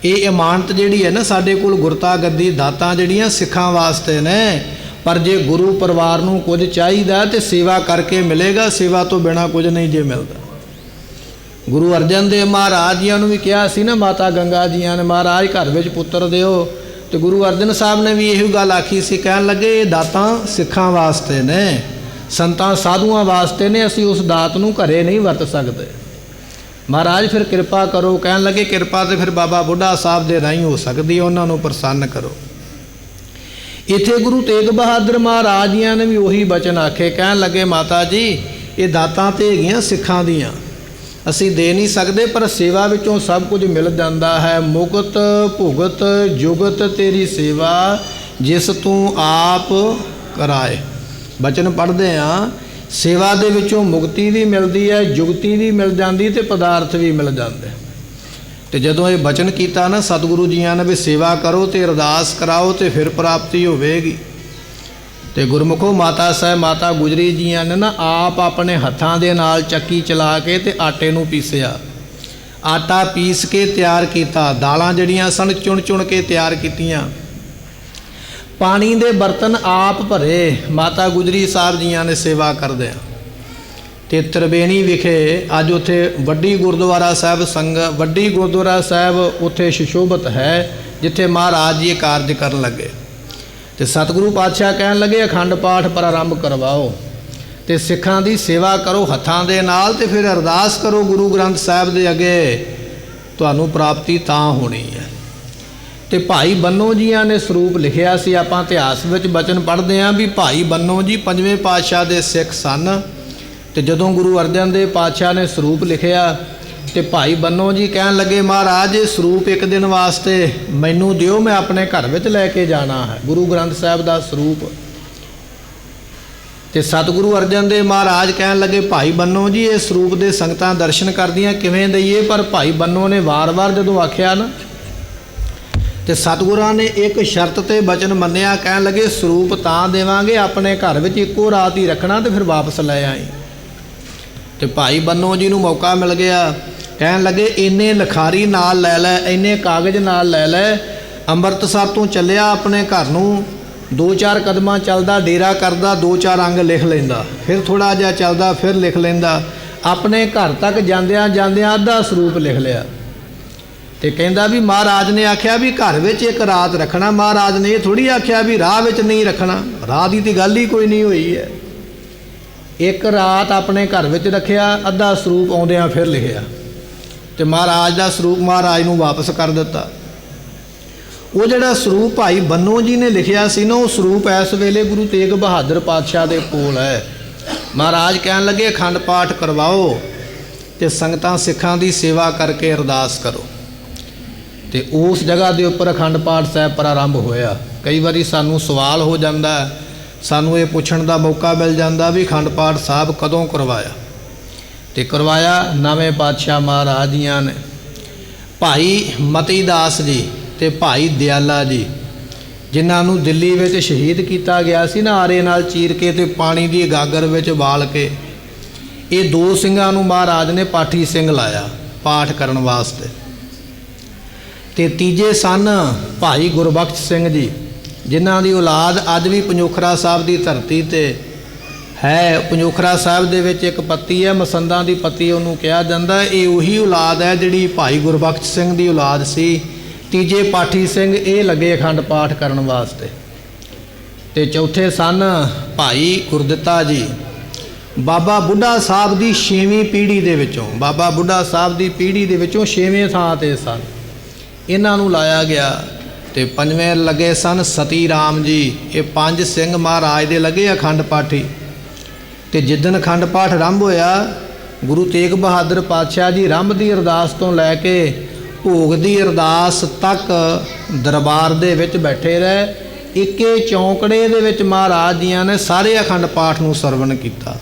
ये इमानत जिहड़ी है ना साडे कोल गुरता गद्दी दातां जिहड़ियां सिखां वास्ते ने, पर जे गुरु परिवार नूं कुछ चाहिदा तो सेवा करके मिलेगा, सेवा तो बिना कुछ नहीं जे मिलता। गुरु अर्जन देव महाराज जियां नूं भी कहा सी ना, माता गंगा जियां ने महाराज घर विच पुत्र दिओ, तो गुरु अर्जन साहब ने भी यही गल आखी सी, कहन लगे ये दातां सिखां वास्ते ने, संतां साधुआं वास्ते ने, असीं उस दात नूं घरे नहीं वरत सकते। महाराज फिर कृपा करो। कहन लगे कृपा तो फिर बाबा बुढ़ा साहब दे राहीं हो सकदी है, उन्हां नूं प्रसन्न करो। इत्थे गुरु तेग बहादुर महाराज जियां ने भी उही बचन आखे, कहन लगे माता जी ये दातां ते हैगियां सिखां दियां, असी दे नहीं सकते, पर सेवा विचों सब कुछ मिल जाता है। मुगत भुगत जुगत तेरी सेवा जिस तू आप कराए। बचन पढ़ते हैं, सेवा दे विचों मुक्ति भी मिलती है, जुगती भी मिल जाती तो पदार्थ भी मिल जाते। तो जदों ये बचन किया ना सतगुरु जियां ने भी सेवा करो तो अरदास कराओ तो फिर प्राप्ति होवेगी। तो गुरमुखो माता साहब माता गुजरी जियां ने ना आप अपने हत्थां दे नाल चक्की चला के ते आटे नूं पीसिया, आटा पीस के तैयार किया, दालां जड़ियां सन चुन चुन के तैयार कीतियां, पानी दे बर्तन आप भरे, माता गुजरी साहब जियां ने सेवा करदे। ते त्रिवेणी विखे अज उत्थे वड्डी गुरुद्वारा साहब संग वड्डी गुरुद्वारा साहब उत्थे सुशोभित है, जिथे महाराज जी कारज करन लगे। तो सतगुरु पातशाह कहन लगे अखंड पाठ प्रारंभ करवाओ तो सिखां दी सेवा करो हत्थां दे नाल, ते फिर अरदास करो गुरु ग्रंथ साहब दे अगे, तुहानूं प्राप्ति तां होनी है। ਤੇ ਭਾਈ ਬੰਨੋ ਜੀਆਂ ਨੇ ਸਰੂਪ ਲਿਖਿਆ ਸੀ। ਆਪਾਂ ਇਤਿਹਾਸ ਵਿੱਚ ਬਚਨ ਪੜ੍ਹਦੇ ਹਾਂ ਵੀ ਭਾਈ ਬੰਨੋ ਜੀ 5ਵੇਂ ਪਾਤਸ਼ਾਹ ਦੇ ਸਿੱਖ ਸਨ। ਤੇ ਜਦੋਂ ਗੁਰੂ ਅਰਜਨ ਦੇਵ ਪਾਤਸ਼ਾਹ ਨੇ ਸਰੂਪ ਲਿਖਿਆ ਤੇ ਭਾਈ ਬੰਨੋ ਜੀ ਕਹਿਣ ਲੱਗੇ, ਮਹਾਰਾਜ ਇਹ ਸਰੂਪ ਇੱਕ ਦਿਨ ਵਾਸਤੇ ਮੈਨੂੰ ਦਿਓ, ਮੈਂ ਆਪਣੇ ਘਰ ਵਿੱਚ ਲੈ ਕੇ ਜਾਣਾ ਹੈ, ਗੁਰੂ ਗ੍ਰੰਥ ਸਾਹਿਬ ਦਾ ਸਰੂਪ। ਤੇ ਸਤਿਗੁਰੂ ਅਰਜਨ ਦੇਵ ਮਹਾਰਾਜ ਕਹਿਣ ਲੱਗੇ, ਭਾਈ ਬੰਨੋ ਜੀ ਇਹ ਸਰੂਪ ਦੇ ਸੰਗਤਾਂ ਦਰਸ਼ਨ ਕਰਦੀਆਂ ਕਿਵੇਂ ਦਈਏ? ਪਰ ਭਾਈ ਬੰਨੋ ਨੇ ਵਾਰ-ਵਾਰ ਜਦੋਂ ਆਖਿਆ ਨਾ ਤੇ ਸਤਿਗੁਰਾਂ ਨੇ ਇੱਕ ਸ਼ਰਤ ਤੇ ਬਚਨ ਮੰਨਿਆ। ਕਹਿਣ ਲੱਗੇ ਸਰੂਪ ਤਾਂ ਦੇਵਾਂਗੇ ਆਪਣੇ ਘਰ ਵਿੱਚ ਇੱਕੋ ਰਾਤ ਹੀ ਰੱਖਣਾ ਤੇ ਫਿਰ ਵਾਪਸ ਲੈ ਆਈ। ਤੇ ਭਾਈ ਬੰਨੋ ਜੀ ਨੂੰ ਮੌਕਾ ਮਿਲ ਗਿਆ। ਕਹਿਣ ਲੱਗੇ ਇੰਨੇ ਲਿਖਾਰੀ ਨਾਲ ਲੈ ਲੈ, ਇੰਨੇ ਕਾਗਜ਼ ਨਾਲ ਲੈ ਲੈ। ਅੰਮ੍ਰਿਤਸਰ ਤੋਂ ਚੱਲਿਆ ਆਪਣੇ ਘਰ ਨੂੰ, 2-4 ਕਦਮਾਂ ਚੱਲਦਾ, ਡੇਰਾ ਕਰਦਾ, 2-4 ਅੰਗ ਲਿਖ ਲੈਂਦਾ, ਫਿਰ ਥੋੜ੍ਹਾ ਜਿਹਾ ਚੱਲਦਾ, ਫਿਰ ਲਿਖ ਲੈਂਦਾ। ਆਪਣੇ ਘਰ ਤੱਕ ਜਾਂਦਿਆਂ ਜਾਂਦਿਆਂ ਅੱਧਾ ਸਰੂਪ ਲਿਖ ਲਿਆ। ਤੇ ਕਹਿੰਦਾ ਵੀ ਮਹਾਰਾਜ ਨੇ ਆਖਿਆ ਵੀ ਘਰ ਵਿੱਚ ਇੱਕ ਰਾਤ ਰੱਖਣਾ। ਮਹਾਰਾਜ ਨੇ ਇਹ ਥੋੜ੍ਹੀ ਆਖਿਆ ਵੀ ਰਾਹ ਵਿੱਚ ਨਹੀਂ ਰੱਖਣਾ, ਰਾਹ ਦੀ ਤਾਂ ਗੱਲ ਹੀ ਕੋਈ ਨਹੀਂ ਹੋਈ ਹੈ। ਇੱਕ ਰਾਤ ਆਪਣੇ ਘਰ ਵਿੱਚ ਰੱਖਿਆ, ਅੱਧਾ ਸਰੂਪ ਆਉਂਦਿਆਂ ਫਿਰ ਲਿਖਿਆ ਤੇ ਮਹਾਰਾਜ ਦਾ ਸਰੂਪ ਮਹਾਰਾਜ ਨੂੰ ਵਾਪਸ ਕਰ ਦਿੱਤਾ। ਉਹ ਜਿਹੜਾ ਸਰੂਪ ਭਾਈ ਬੰਨੋ ਜੀ ਨੇ ਲਿਖਿਆ ਸੀ ਨਾ, ਉਹ ਸਰੂਪ ਇਸ ਵੇਲੇ ਗੁਰੂ ਤੇਗ ਬਹਾਦਰ ਪਾਤਸ਼ਾਹ ਦੇ ਕੋਲ ਹੈ। ਮਹਾਰਾਜ ਕਹਿਣ ਲੱਗੇ ਅਖੰਡ ਪਾਠ ਕਰਵਾਓ ਤੇ ਸੰਗਤਾਂ ਸਿੱਖਾਂ ਦੀ ਸੇਵਾ ਕਰਕੇ ਅਰਦਾਸ ਕਰੋ। ਤੇ ਉਸ ਜਗ੍ਹਾ ਦੇ ਉੱਪਰ ਅਖੰਡ ਪਾਠ ਸਾਹਿਬ ਪ੍ਰਾਰੰਭ ਹੋਇਆ। ਕਈ ਵਾਰੀ ਸਾਨੂੰ ਸਵਾਲ ਹੋ ਜਾਂਦਾ, ਸਾਨੂੰ ਇਹ ਪੁੱਛਣ ਦਾ ਮੌਕਾ ਮਿਲ ਜਾਂਦਾ ਵੀ ਅਖੰਡ ਪਾਠ ਸਾਹਿਬ ਕਦੋਂ ਕਰਵਾਇਆ? ਤੇ ਕਰਵਾਇਆ ਨਵੇਂ ਪਾਤਸ਼ਾਹ ਮਹਾਰਾਜ ਜੀਆਂ ਨੇ। ਭਾਈ ਮਤੀ ਦਾਸ ਜੀ ਤੇ ਭਾਈ ਦਿਆਲਾ ਜੀ, ਜਿਨ੍ਹਾਂ ਨੂੰ ਦਿੱਲੀ ਵਿੱਚ ਸ਼ਹੀਦ ਕੀਤਾ ਗਿਆ ਸੀ ਨਾ, ਆਰੇ ਨਾਲ ਚੀਰ ਕੇ ਤੇ ਪਾਣੀ ਦੀ ਗਾਗਰ ਵਿੱਚ ਉਬਾਲ ਕੇ, ਇਹ 2 ਸਿੰਘਾਂ ਨੂੰ ਮਹਾਰਾਜ ਨੇ ਪਾਠੀ ਸਿੰਘ ਲਾਇਆ ਪਾਠ ਕਰਨ ਵਾਸਤੇ। ਤੇ ਤੀਜੇ ਸਨ ਭਾਈ ਗੁਰਬਖਸ਼ ਸਿੰਘ ਜੀ, ਜਿਨ੍ਹਾਂ ਦੀ ਔਲਾਦ ਅੱਜ ਵੀ ਪੰਜੋਖਰਾ ਸਾਹਿਬ ਦੀ ਧਰਤੀ ਤੇ ਹੈ। ਪੰਜੋਖਰਾ ਸਾਹਿਬ ਦੇ ਵਿੱਚ ਇੱਕ ਪੱਤੀ ਹੈ, ਮਸੰਦਾਂ ਦੀ ਪੱਤੀ ਉਹਨੂੰ ਕਿਹਾ ਜਾਂਦਾ। ਇਹ ਉਹੀ ਔਲਾਦ ਹੈ ਜਿਹੜੀ ਭਾਈ ਗੁਰਬਖਸ਼ ਸਿੰਘ ਦੀ ਔਲਾਦ ਸੀ। ਤੀਜੇ ਪਾਠੀ ਸਿੰਘ ਇਹ ਲੱਗੇ ਅਖੰਡ ਪਾਠ ਕਰਨ ਵਾਸਤੇ। ਤੇ ਚੌਥੇ ਸਨ ਭਾਈ ਗੁਰਦਿੱਤਾ ਜੀ, ਬਾਬਾ ਬੁੱਢਾ ਸਾਹਿਬ ਦੀ 6ਵੀਂ ਪੀੜ੍ਹੀ ਦੇ ਵਿੱਚੋਂ, ਬਾਬਾ ਬੁੱਢਾ ਸਾਹਿਬ ਦੀ ਪੀੜ੍ਹੀ ਦੇ ਵਿੱਚੋਂ 6ਵੇਂ ਥਾਂ 'ਤੇ ਸਨ। ਇਹਨਾਂ ਨੂੰ ਲਾਇਆ ਗਿਆ। ਤੇ 5ਵੇਂ ਲੱਗੇ ਸਨ ਸਤੀ ਰਾਮ ਜੀ। ਇਹ 5 ਸਿੰਘ ਮਹਾਰਾਜ ਦੇ ਲੱਗੇ ਅਖੰਡ ਪਾਠੀ। ਤੇ ਜਿੱਦਣ ਅਖੰਡ ਪਾਠ ਆਰੰਭ ਹੋਇਆ, ਗੁਰੂ ਤੇਗ ਬਹਾਦਰ ਪਾਤਸ਼ਾਹ ਜੀ ਆਰੰਭ ਦੀ ਅਰਦਾਸ ਤੋਂ ਲੈ ਕੇ ਭੋਗ ਦੀ ਅਰਦਾਸ ਤੱਕ ਦਰਬਾਰ ਦੇ ਵਿੱਚ ਬੈਠੇ ਰਹੇ। ਇੱਕੇ ਚੌਂਕੜੇ ਦੇ ਵਿੱਚ ਮਹਾਰਾਜ ਜੀਆਂ ਨੇ ਸਾਰੇ ਅਖੰਡ ਪਾਠ ਨੂੰ ਸਰਵਣ ਕੀਤਾ।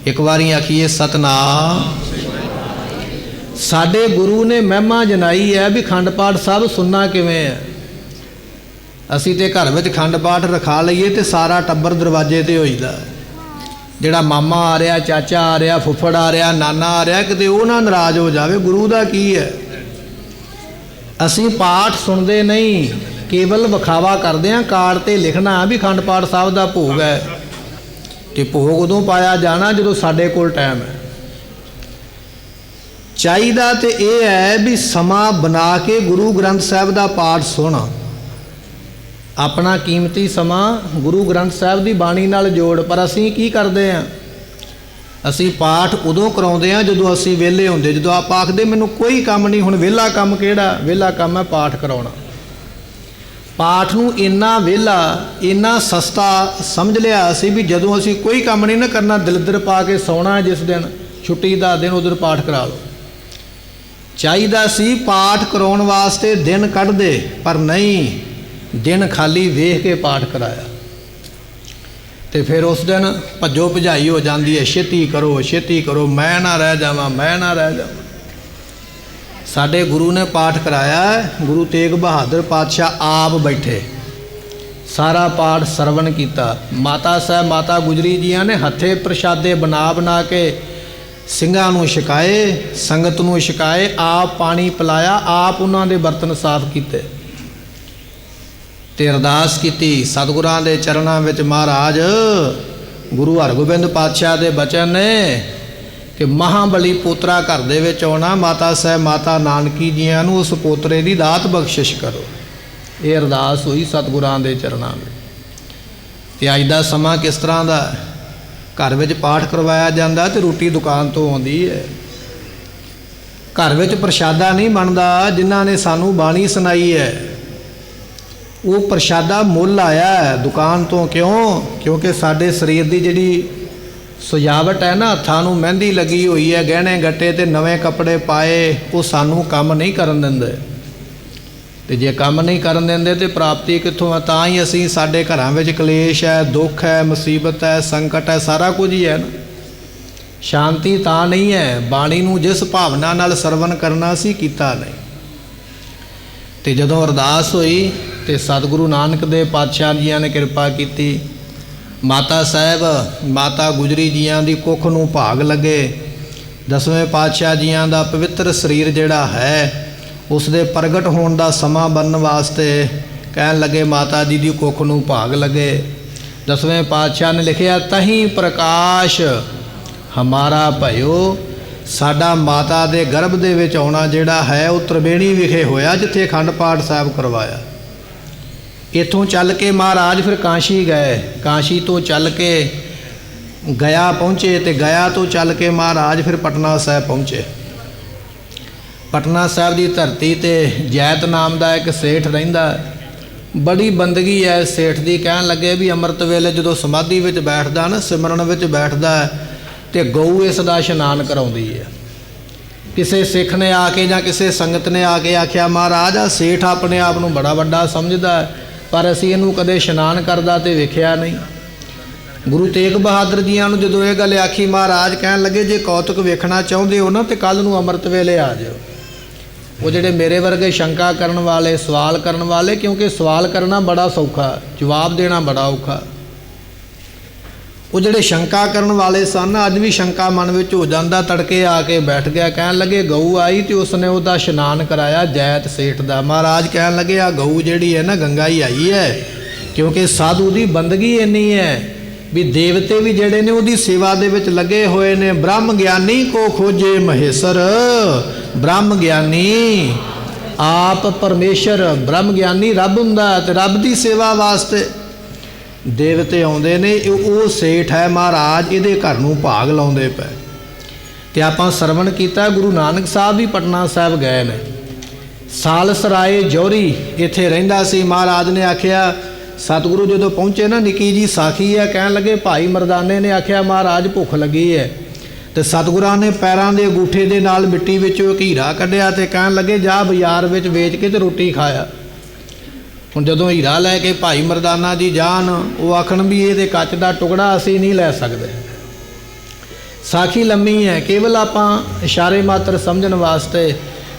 ਇੱਕ ਵਾਰੀ ਆਖੀਏ ਸਤਨਾਮ। ਸਾਡੇ ਗੁਰੂ ਨੇ ਮਹਿਮਾ ਜਨਾਈ ਹੈ ਵੀ ਅਖੰਡ ਪਾਠ ਸਾਹਿਬ ਸੁਣਨਾ ਕਿਵੇਂ ਹੈ। ਅਸੀਂ ਤੇ ਘਰ ਵਿੱਚ ਅਖੰਡ ਪਾਠ ਰਖਾ ਲਈਏ ਤੇ ਸਾਰਾ ਟੱਬਰ ਦਰਵਾਜ਼ੇ ਤੇ ਹੋਈਦਾ। ਜਿਹੜਾ ਮਾਮਾ ਆ ਰਿਹਾ, ਚਾਚਾ ਆ ਰਿਹਾ, ਫੁੱਫੜ ਆ ਰਿਹਾ, ਨਾਨਾ ਆ ਰਿਹਾ, ਕਿਤੇ ਉਹ ਨਾ ਨਾਰਾਜ਼ ਹੋ ਜਾਵੇ। ਗੁਰੂ ਦਾ ਕੀ ਹੈ, ਅਸੀਂ ਪਾਠ ਸੁਣਦੇ ਨਹੀਂ, ਕੇਵਲ ਵਿਖਾਵਾ ਕਰਦੇ ਹਾਂ। ਕਾਰਡ ਤੇ ਲਿਖਣਾ ਵੀ ਅਖੰਡ ਪਾਠ ਸਾਹਿਬ ਦਾ ਭੋਗ ਹੈ, ਤੇ ਭੋਗ ਉਦੋਂ ਪਾਇਆ ਜਾਣਾ ਜਦੋਂ ਸਾਡੇ ਕੋਲ ਟਾਈਮ ਹੈ। ਚਾਹੀਦਾ ਤੇ ਇਹ ਹੈ ਵੀ ਸਮਾਂ ਬਣਾ ਕੇ ਗੁਰੂ ਗ੍ਰੰਥ ਸਾਹਿਬ ਦਾ ਪਾਠ ਸੁਣਾ। ਆਪਣਾ ਕੀਮਤੀ ਸਮਾਂ ਗੁਰੂ ਗ੍ਰੰਥ ਸਾਹਿਬ ਦੀ ਬਾਣੀ ਨਾਲ ਜੋੜ। ਪਰ ਅਸੀਂ ਕੀ ਕਰਦੇ ਹਾਂ? ਅਸੀਂ ਪਾਠ ਉਦੋਂ ਕਰਾਉਂਦੇ ਹਾਂ ਜਦੋਂ ਅਸੀਂ ਵਿਹਲੇ ਹੁੰਦੇ। ਜਦੋਂ ਆਪ ਆਖਦੇ ਮੈਨੂੰ ਕੋਈ ਕੰਮ ਨਹੀਂ, ਹੁਣ ਵਿਹਲਾ ਕੰਮ ਕਿਹੜਾ? ਵਿਹਲਾ ਕੰਮ ਹੈ ਪਾਠ ਕਰਾਉਣਾ। ਪਾਠ ਨੂੰ ਇੰਨਾ ਵਿਹਲਾ, ਇੰਨਾ ਸਸਤਾ ਸਮਝ ਲਿਆ ਅਸੀਂ ਵੀ ਜਦੋਂ ਅਸੀਂ ਕੋਈ ਕੰਮ ਨਹੀਂ ਨਾ ਕਰਨਾ, ਦਲਿੱਦਰ ਪਾ ਕੇ ਸੌਣਾ, ਜਿਸ ਦਿਨ ਛੁੱਟੀ ਦਾ ਦਿਨ ਉਧਰ ਪਾਠ ਕਰਾ ਲਓ। ਚਾਹੀਦਾ ਸੀ ਪਾਠ ਕਰਾਉਣ ਵਾਸਤੇ ਦਿਨ ਕੱਢਦੇ, ਪਰ ਨਹੀਂ, ਦਿਨ ਖਾਲੀ ਵੇਖ ਕੇ ਪਾਠ ਕਰਾਇਆ। ਤੇ ਫਿਰ ਉਸ ਦਿਨ ਭੱਜੋ ਭਜਾਈ ਹੋ ਜਾਂਦੀ ਹੈ, ਛੇਤੀ ਕਰੋ, ਛੇਤੀ ਕਰੋ, ਮੈਂ ਨਾ ਰਹਿ ਜਾਵਾਂ, ਮੈਂ ਨਾ ਰਹਿ ਜਾਵਾਂ। ਸਾਡੇ ਗੁਰੂ ਨੇ ਪਾਠ ਕਰਾਇਆ। ਗੁਰੂ ਤੇਗ ਬਹਾਦਰ ਪਾਤਸ਼ਾਹ ਆਪ ਬੈਠੇ, ਸਾਰਾ ਪਾਠ ਸਰਵਣ ਕੀਤਾ। ਮਾਤਾ ਸਾਹਿਬ, ਮਾਤਾ ਗੁਜਰੀ ਜੀਆਂ ਨੇ ਹੱਥੇ ਪ੍ਰਸ਼ਾਦੇ ਬਣਾ ਬਣਾ ਕੇ ਸਿੰਘਾਂ ਨੂੰ ਛਕਾਏ, ਸੰਗਤ ਨੂੰ ਛਕਾਏ, ਆਪ ਪਾਣੀ ਪਿਲਾਇਆ, ਆਪ ਉਹਨਾਂ ਦੇ ਬਰਤਨ ਸਾਫ਼ ਕੀਤੇ ਤੇ ਅਰਦਾਸ ਕੀਤੀ। ਸਤਿਗੁਰਾਂ ਦੇ ਚਰਨਾਂ ਵਿੱਚ ਮਹਾਰਾਜ ਗੁਰੂ ਹਰਗੋਬਿੰਦ ਪਾਤਸ਼ਾਹ ਦੇ ਬਚਨ ਨੇ ਕਿ ਮਹਾਬਲੀ ਪੋਤਰਾ ਘਰ ਦੇ ਵਿੱਚ ਆਉਣਾ, ਮਾਤਾ ਸਾਹਿਬ ਮਾਤਾ ਨਾਨਕੀ ਜੀਆਂ ਨੂੰ ਉਸ ਪੋਤਰੇ ਦੀ ਦਾਤ ਬਖਸ਼ਿਸ਼ ਕਰੋ। ਇਹ ਅਰਦਾਸ ਹੋਈ ਸਤਿਗੁਰਾਂ ਦੇ ਚਰਨਾਂ ਵਿੱਚ। ਤੇ ਅੱਜ ਦਾ ਸਮਾਂ ਕਿਸ ਤਰ੍ਹਾਂ ਦਾ? ਘਰ ਵਿੱਚ ਪਾਠ ਕਰਵਾਇਆ ਜਾਂਦਾ ਤੇ ਰੋਟੀ ਦੁਕਾਨ ਤੋਂ ਆਉਂਦੀ ਹੈ। ਘਰ ਵਿੱਚ ਪ੍ਰਸ਼ਾਦਾ ਨਹੀਂ ਬਣਦਾ। ਜਿਨ੍ਹਾਂ ਨੇ ਸਾਨੂੰ ਬਾਣੀ ਸੁਣਾਈ ਹੈ, वो प्रशादा मुल आया है दुकान तो। क्यों? क्योंकि साडे शरीर की जिहड़ी सजावट है ना, हत्थां नूं मेहंदी लगी हुई है, गहने गट्टे ते नवे कपड़े पाए, वो सानू काम नहीं करन दिंदे। ते जे काम नहीं करन दिंदे ते प्राप्ति कित्थों आ? तां ही असीं साडे घरां विच कलेश है, दुख है, मुसीबत है, संकट है, सारा कुछ ही है ना। शांति तां नहीं है, बाणी नूं जिस भावना नाल सरवण करना सी कीता नहीं। ते जदों अरदास होई ते सतगुरु नानक देव पातशाह जियां ने कृपा की। माता साहब माता गुजरी जियां दी कुख नूं भाग लगे। 10वें पातशाह जियां दा पवित्र शरीर जिहड़ा है उस दे प्रगट होने का समा बनने वास्ते कहन लगे माता जी की कुख नूं भाग लगे। 10वें पातशाह ने लिखिया तहीं प्रकाश हमारा भयो। साडा माता दे गर्भ दे विच आउणा जिहड़ा है वो त्रिवेणी विखे होया जिथे अखंड पाठ साहब करवाया। इत्थों चल के महाराज फिर काशी गए। काशी तो चल के गया पहुँचे तो गया तो चल के महाराज फिर पटना साहब पहुँचे। पटना साहब की धरती ते जैत नाम का एक सेठ रहिंदा। बड़ी बंदगी है सेठ की। कहन लगे भी अमृत वेले जो समाधि विच बैठदा ना, सिमरन विच बैठदा तो गऊ इसका इशनान कराउंदी है। किसी सिख ने आके या किसी संगत ने आके आख्या महाराज आ सेठ अपने आप को बड़ा वड्डा समझदा है, पर असीं इहनूं कदे इशनान करदा ते वेखिया नहीं। गुरु तेग बहादुर जियां नूं जदों ये गल आखी, महाराज कहन लगे जे कौतुक वेखना चाहुंदे हो ना तो कल नूं अमृत वेले आ जाओ। वो जिहड़े मेरे वर्गे शंका करन वाले, सवाल करन वाले, क्योंकि सवाल करना बड़ा सौखा, जवाब देना बड़ा औखा। वो जिहड़े शंका करन वाले सन अज भी शंका मन में हो जाता। तड़के आके बैठ गया। कहन लगे गऊ आई तो उसने उसका इशनान कराया जैत सेठ का। महाराज कहन लगे आ गऊ जिहड़ी है ना गंगा ही आई है, क्योंकि साधु की बंदगी इन्नी है भी देवते भी जिहड़े ने उहदी सेवा दे विच लगे हुए ने। ब्रह्म ज्ञानी को खोजे महेश्वर, ब्रह्म ज्ञानी आप परमेश्वर। ब्रह्म ज्ञानी रब हुंदा ते रब की सेवा वास्ते देवते आउंदे ने। वो सेठ है महाराज, इहदे घर नूं भाग लाउंदे पए। ते आपां सरवण कीता गुरु नानक साहब भी पटना साहब गए ने। सालसराए जौहरी इत्थे रहिंदा सी। महाराज ने आख्या सतगुरु जो पहुँचे ना, निकी जी साखी है। कहन लगे भाई मरदाने ने आख्या महाराज भुख लगी है। तो सतगुरां ने पैरां दे अंगूठे दे नाल मिट्टी विचों एक हीरा कढ़िया ते कहन लगे जा बाजार विच वेच के ते रोटी खाया। हुण जदों हीरा लैके भाई मरदाना जी जान, वो आखण भी ये कच का टुकड़ा असीं नहीं लै सकदे। साखी लम्मी है, केवल आपां इशारे मात्र समझण वास्ते।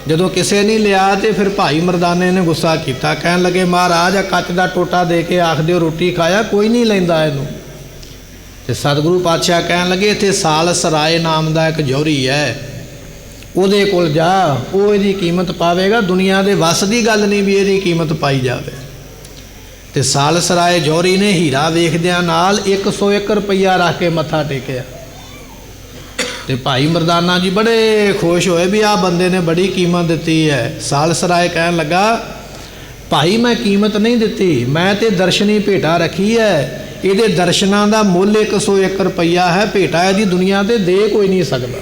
जदों किसी नहीं लिया तो फिर भाई मरदाने ने गुस्सा किया। कहन लगे महाराज कच का टोटा दे के आख दिओ रोटी खाया, कोई नहीं लैंदा इहनूं। ते सतगुरु पातशाह कहन लगे इत्थे सालसराए नाम का एक जौहरी है, उहदे कोल जा, वो इहदी कीमत पावेगा। दुनिया दे वस की गल नहीं भी इहदी कीमत पाई जाए। तो सालसराए जौहरी ने हीरा वेखदियां नाल 101 रुपया रख के मत्था टेकिया। तो भाई मरदाना जी बड़े खुश होए भी आ बंदे ने बड़ी कीमत दी है। सालसराए कहन लगा भाई मैं कीमत नहीं दी, मैं तो दर्शनी भेटा रखी है। ये दर्शनां का मुल 101 रुपया है। भेटा यदि दुनिया से दे कोई नहीं सकता,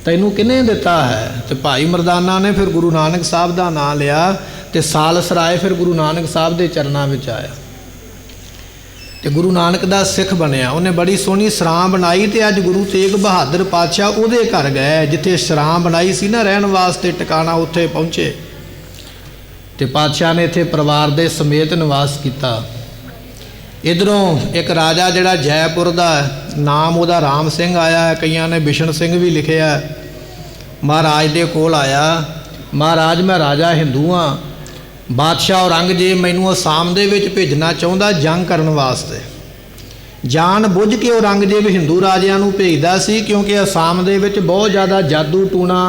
तैनूं किने दिता है? तो भाई मरदाना ने फिर गुरु नानक साहब का नाम लिया। तो सालसराए फिर गुरु नानक साहब के चरणों में आया तो गुरु नानक का सिख बनया। उन्हें बड़ी सोहनी सरां बनाई। तो अज गुरु तेग बहादुर पातशाह उहदे घर गए जिथे सरां बनाई सी ना रहन वास्ते टिकाणा, उत्थे पहुँचे। तो पातशाह ने इत्थे परिवार के समेत निवास किया। इधरों एक राजा जिहड़ा जयपुर का नाम उहदा राम सिंह आया है, कईयां ने बिशन सिंह भी लिखिया। महाराज दे कोल आया, महाराज मैं राजा हिंदू हाँ, बादशाह औरंगजेब मैनू असाम दे विच भेजना चाहुंदा जंग करन वास्ते। जान बुझ के औरंगजेब हिंदू राजियां नूं भेजदा सी, क्योंकि असाम दे विच बहुत ज़्यादा जादू टूणा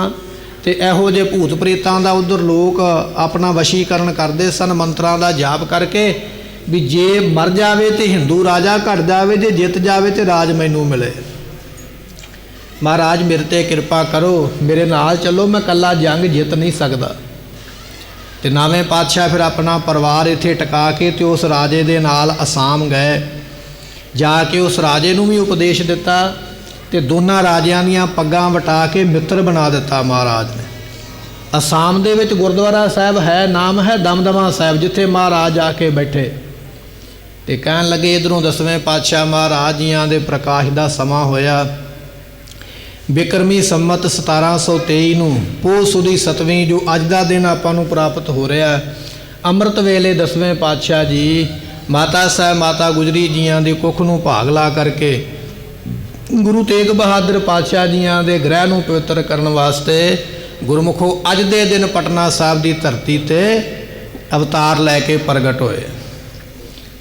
ते इहो जे भूत प्रेतां दा उधर लोग अपना वशीकरण करते सन मंत्रां दा जाप करके भी जे मर जावे तो हिंदू राजा घट जावे, जे जित जावे तो राज मैनू मिले। महाराज मेरे ते कृपा करो, मेरे नाल चलो, मैं कल्ला जंग जित नहीं सकता। तो नवें पातशाह फिर अपना परिवार इत्थे टिका के तो उस राजे दे नाल असाम गए। जाके उस राजे नूं भी उपदेश दिता तो दोनों राजियां दीयां पग्गां वटा के मित्र बना दिता महाराज ने। ਅਸਾਮ ਦੇ ਵਿੱਚ ਗੁਰਦੁਆਰਾ ਸਾਹਿਬ ਹੈ, ਨਾਮ ਹੈ ਦਮਦਮਾ ਸਾਹਿਬ, ਜਿੱਥੇ ਮਹਾਰਾਜ ਆ ਕੇ ਬੈਠੇ। ਤੇ ਕਹਿਣ ਲੱਗੇ ਇੱਧਰੋਂ 10ਵੇਂ ਪਾਤਸ਼ਾਹ ਮਹਾਰਾਜ ਜੀਆਂ ਦੇ ਪ੍ਰਕਾਸ਼ ਦਾ ਸਮਾਂ ਹੋਇਆ। ਬਿਕਰਮੀ ਸੰਮਤ 1723 ਨੂੰ ਪੋਹ ਸੁਦੀ 7ਵੀਂ, ਜੋ ਅੱਜ ਦਾ ਦਿਨ ਆਪਾਂ ਨੂੰ ਪ੍ਰਾਪਤ ਹੋ ਰਿਹਾ, ਅੰਮ੍ਰਿਤ ਵੇਲੇ 10ਵੇਂ ਪਾਤਸ਼ਾਹ ਜੀ ਮਾਤਾ ਸਾਹਿਬ ਮਾਤਾ ਗੁਜਰੀ ਜੀਆਂ ਦੀ ਕੁੱਖ ਨੂੰ ਭਾਗ ਲਾ ਕਰਕੇ ਗੁਰੂ ਤੇਗ ਬਹਾਦਰ ਪਾਤਸ਼ਾਹ ਜੀਆਂ ਦੇ ਗ੍ਰਹਿ ਨੂੰ ਪਵਿੱਤਰ ਕਰਨ ਵਾਸਤੇ ਗੁਰਮੁਖੋ ਅੱਜ ਦੇ ਦਿਨ ਪਟਨਾ ਸਾਹਿਬ ਦੀ ਧਰਤੀ ਤੇ ਅਵਤਾਰ ਲੈ ਕੇ ਪ੍ਰਗਟ ਹੋਏ।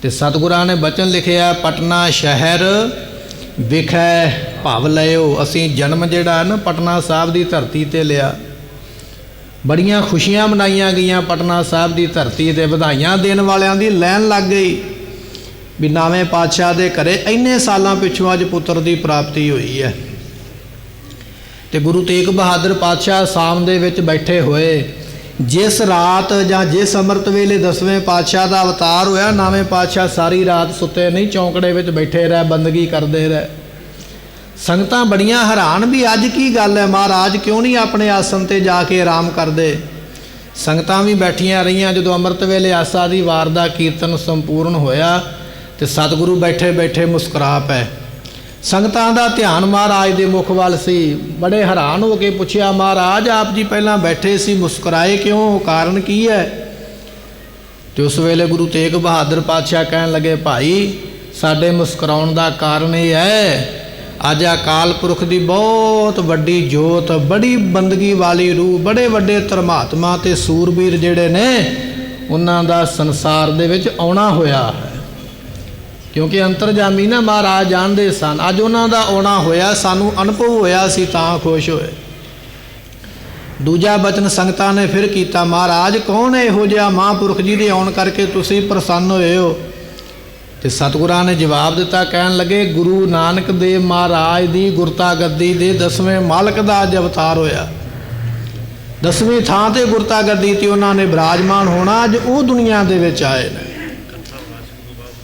ਤੇ ਸਤਿਗੁਰਾਂ ਨੇ ਬਚਨ ਲਿਖਿਆ, ਪਟਨਾ ਸ਼ਹਿਰ ਵਿਖੇ ਭਵ ਲਿਓ। ਅਸੀਂ ਜਨਮ ਜਿਹੜਾ ਨਾ ਪਟਨਾ ਸਾਹਿਬ ਦੀ ਧਰਤੀ ਤੇ ਲਿਆ। ਬੜੀਆਂ ਖੁਸ਼ੀਆਂ ਮਨਾਈਆਂ ਗਈਆਂ ਪਟਨਾ ਸਾਹਿਬ ਦੀ ਧਰਤੀ ਤੇ, ਵਧਾਈਆਂ ਦੇਣ ਵਾਲਿਆਂ ਦੀ ਲਾਈਨ ਲੱਗ ਗਈ ਵੀ ਨਵੇਂ ਪਾਤਸ਼ਾਹ ਦੇ ਘਰੇ ਇੰਨੇ ਸਾਲਾਂ ਪਿੱਛੋਂ ਅੱਜ ਪੁੱਤਰ ਦੀ ਪ੍ਰਾਪਤੀ ਹੋਈ ਹੈ। ਤੇ ਗੁਰੂ ਤੇਗ ਬਹਾਦਰ ਪਾਤਸ਼ਾਹ ਅਸਾਮ ਦੇ ਵਿੱਚ ਬੈਠੇ ਹੋਏ, ਜਿਸ ਰਾਤ ਜਾਂ ਜਿਸ ਅੰਮ੍ਰਿਤ ਵੇਲੇ 10ਵੇਂ ਪਾਤਸ਼ਾਹ ਦਾ ਅਵਤਾਰ ਹੋਇਆ, ਨਵੇਂ ਪਾਤਸ਼ਾਹ ਸਾਰੀ ਰਾਤ ਸੁੱਤੇ ਨਹੀਂ, ਚੌਂਕੜੇ ਵਿੱਚ ਬੈਠੇ ਰਹੇ, ਬੰਦਗੀ ਕਰਦੇ ਰਹੇ। ਸੰਗਤਾਂ ਬੜੀਆਂ ਹੈਰਾਨ ਵੀ ਅੱਜ ਕੀ ਗੱਲ ਹੈ, ਮਹਾਰਾਜ ਕਿਉਂ ਨਹੀਂ ਆਪਣੇ ਆਸਣ ਤੇ ਜਾ ਕੇ ਆਰਾਮ ਕਰਦੇ। ਸੰਗਤਾਂ ਵੀ ਬੈਠੀਆਂ ਰਹੀਆਂ। ਜਦੋਂ ਅੰਮ੍ਰਿਤ ਵੇਲੇ ਆਸਾ ਦੀ ਵਾਰ ਦਾ ਕੀਰਤਨ ਸੰਪੂਰਨ ਹੋਇਆ ਤੇ ਸਤਿਗੁਰੂ ਬੈਠੇ ਬੈਠੇ ਮੁਸਕਰਾ ਪਏ। ਸੰਗਤਾਂ ਦਾ ਧਿਆਨ ਮਹਾਰਾਜ ਦੇ ਮੁਖ ਵੱਲ ਸੀ। ਬੜੇ ਹੈਰਾਨ ਹੋ ਕੇ ਪੁੱਛਿਆ, ਮਹਾਰਾਜ ਆਪ ਜੀ ਪਹਿਲਾਂ ਬੈਠੇ ਸੀ, ਮੁਸਕਰਾਏ ਕਿਉਂ, ਕਾਰਨ ਕੀ ਹੈ? ਤੇ ਉਸ ਵੇਲੇ ਗੁਰੂ ਤੇਗ ਬਹਾਦਰ ਪਾਤਸ਼ਾਹ ਕਹਿਣ ਲੱਗੇ, ਭਾਈ ਸਾਡੇ ਮੁਸਕਰਾਉਣ ਦਾ ਕਾਰਨ ਇਹ ਹੈ, ਅੱਜ ਅਕਾਲ ਪੁਰਖ ਦੀ ਬਹੁਤ ਵੱਡੀ ਜੋਤ, ਬੜੀ ਬੰਦਗੀ ਵਾਲੀ ਰੂਹ, ਬੜੇ ਵੱਡੇ ਧਰਮਾਤਮਾ ਤੇ ਸੂਰਬੀਰ ਜਿਹੜੇ ਨੇ, ਉਹਨਾਂ ਦਾ ਸੰਸਾਰ ਦੇ ਵਿੱਚ ਆਉਣਾ ਹੋਇਆ ਹੈ। ਕਿਉਂਕਿ ਅੰਤਰਜਾਮੀ ਨਾ ਮਹਾਰਾਜ ਜਾਣਦੇ ਸਨ, ਅੱਜ ਉਹਨਾਂ ਦਾ ਆਉਣਾ ਹੋਇਆ, ਸਾਨੂੰ ਅਨੁਭਵ ਹੋਇਆ, ਸੀ ਤਾਂ ਖੁਸ਼ ਹੋਏ। ਦੂਜਾ ਬਚਨ ਸੰਗਤਾਂ ਨੇ ਫਿਰ ਕੀਤਾ, ਮਹਾਰਾਜ ਕੌਣ ਹੈ ਇਹੋ ਜਿਹਾ ਮਹਾਂਪੁਰਖ ਜੀ ਦੇ ਆਉਣ ਕਰਕੇ ਤੁਸੀਂ ਪ੍ਰਸੰਨ ਹੋਏ ਹੋ? ਤੇ ਸਤਿਗੁਰਾਂ ਨੇ ਜਵਾਬ ਦਿੱਤਾ, ਕਹਿਣ ਲੱਗੇ, ਗੁਰੂ ਨਾਨਕ ਦੇਵ ਮਹਾਰਾਜ ਦੀ ਗੁਰਤਾ ਗੱਦੀ ਦੇ 10ਵੇਂ ਮਾਲਕ ਦਾ ਅੱਜ ਅਵਤਾਰ ਹੋਇਆ। 10ਵੀਂ ਥਾਂ ਤੇ ਗੁਰਤਾ ਗੱਦੀ ਤੇ ਉਹਨਾਂ ਨੇ ਬਿਰਾਜਮਾਨ ਹੋਣਾ, ਅੱਜ ਉਹ ਦੁਨੀਆ ਦੇ ਵਿੱਚ ਆਏ ਨੇ।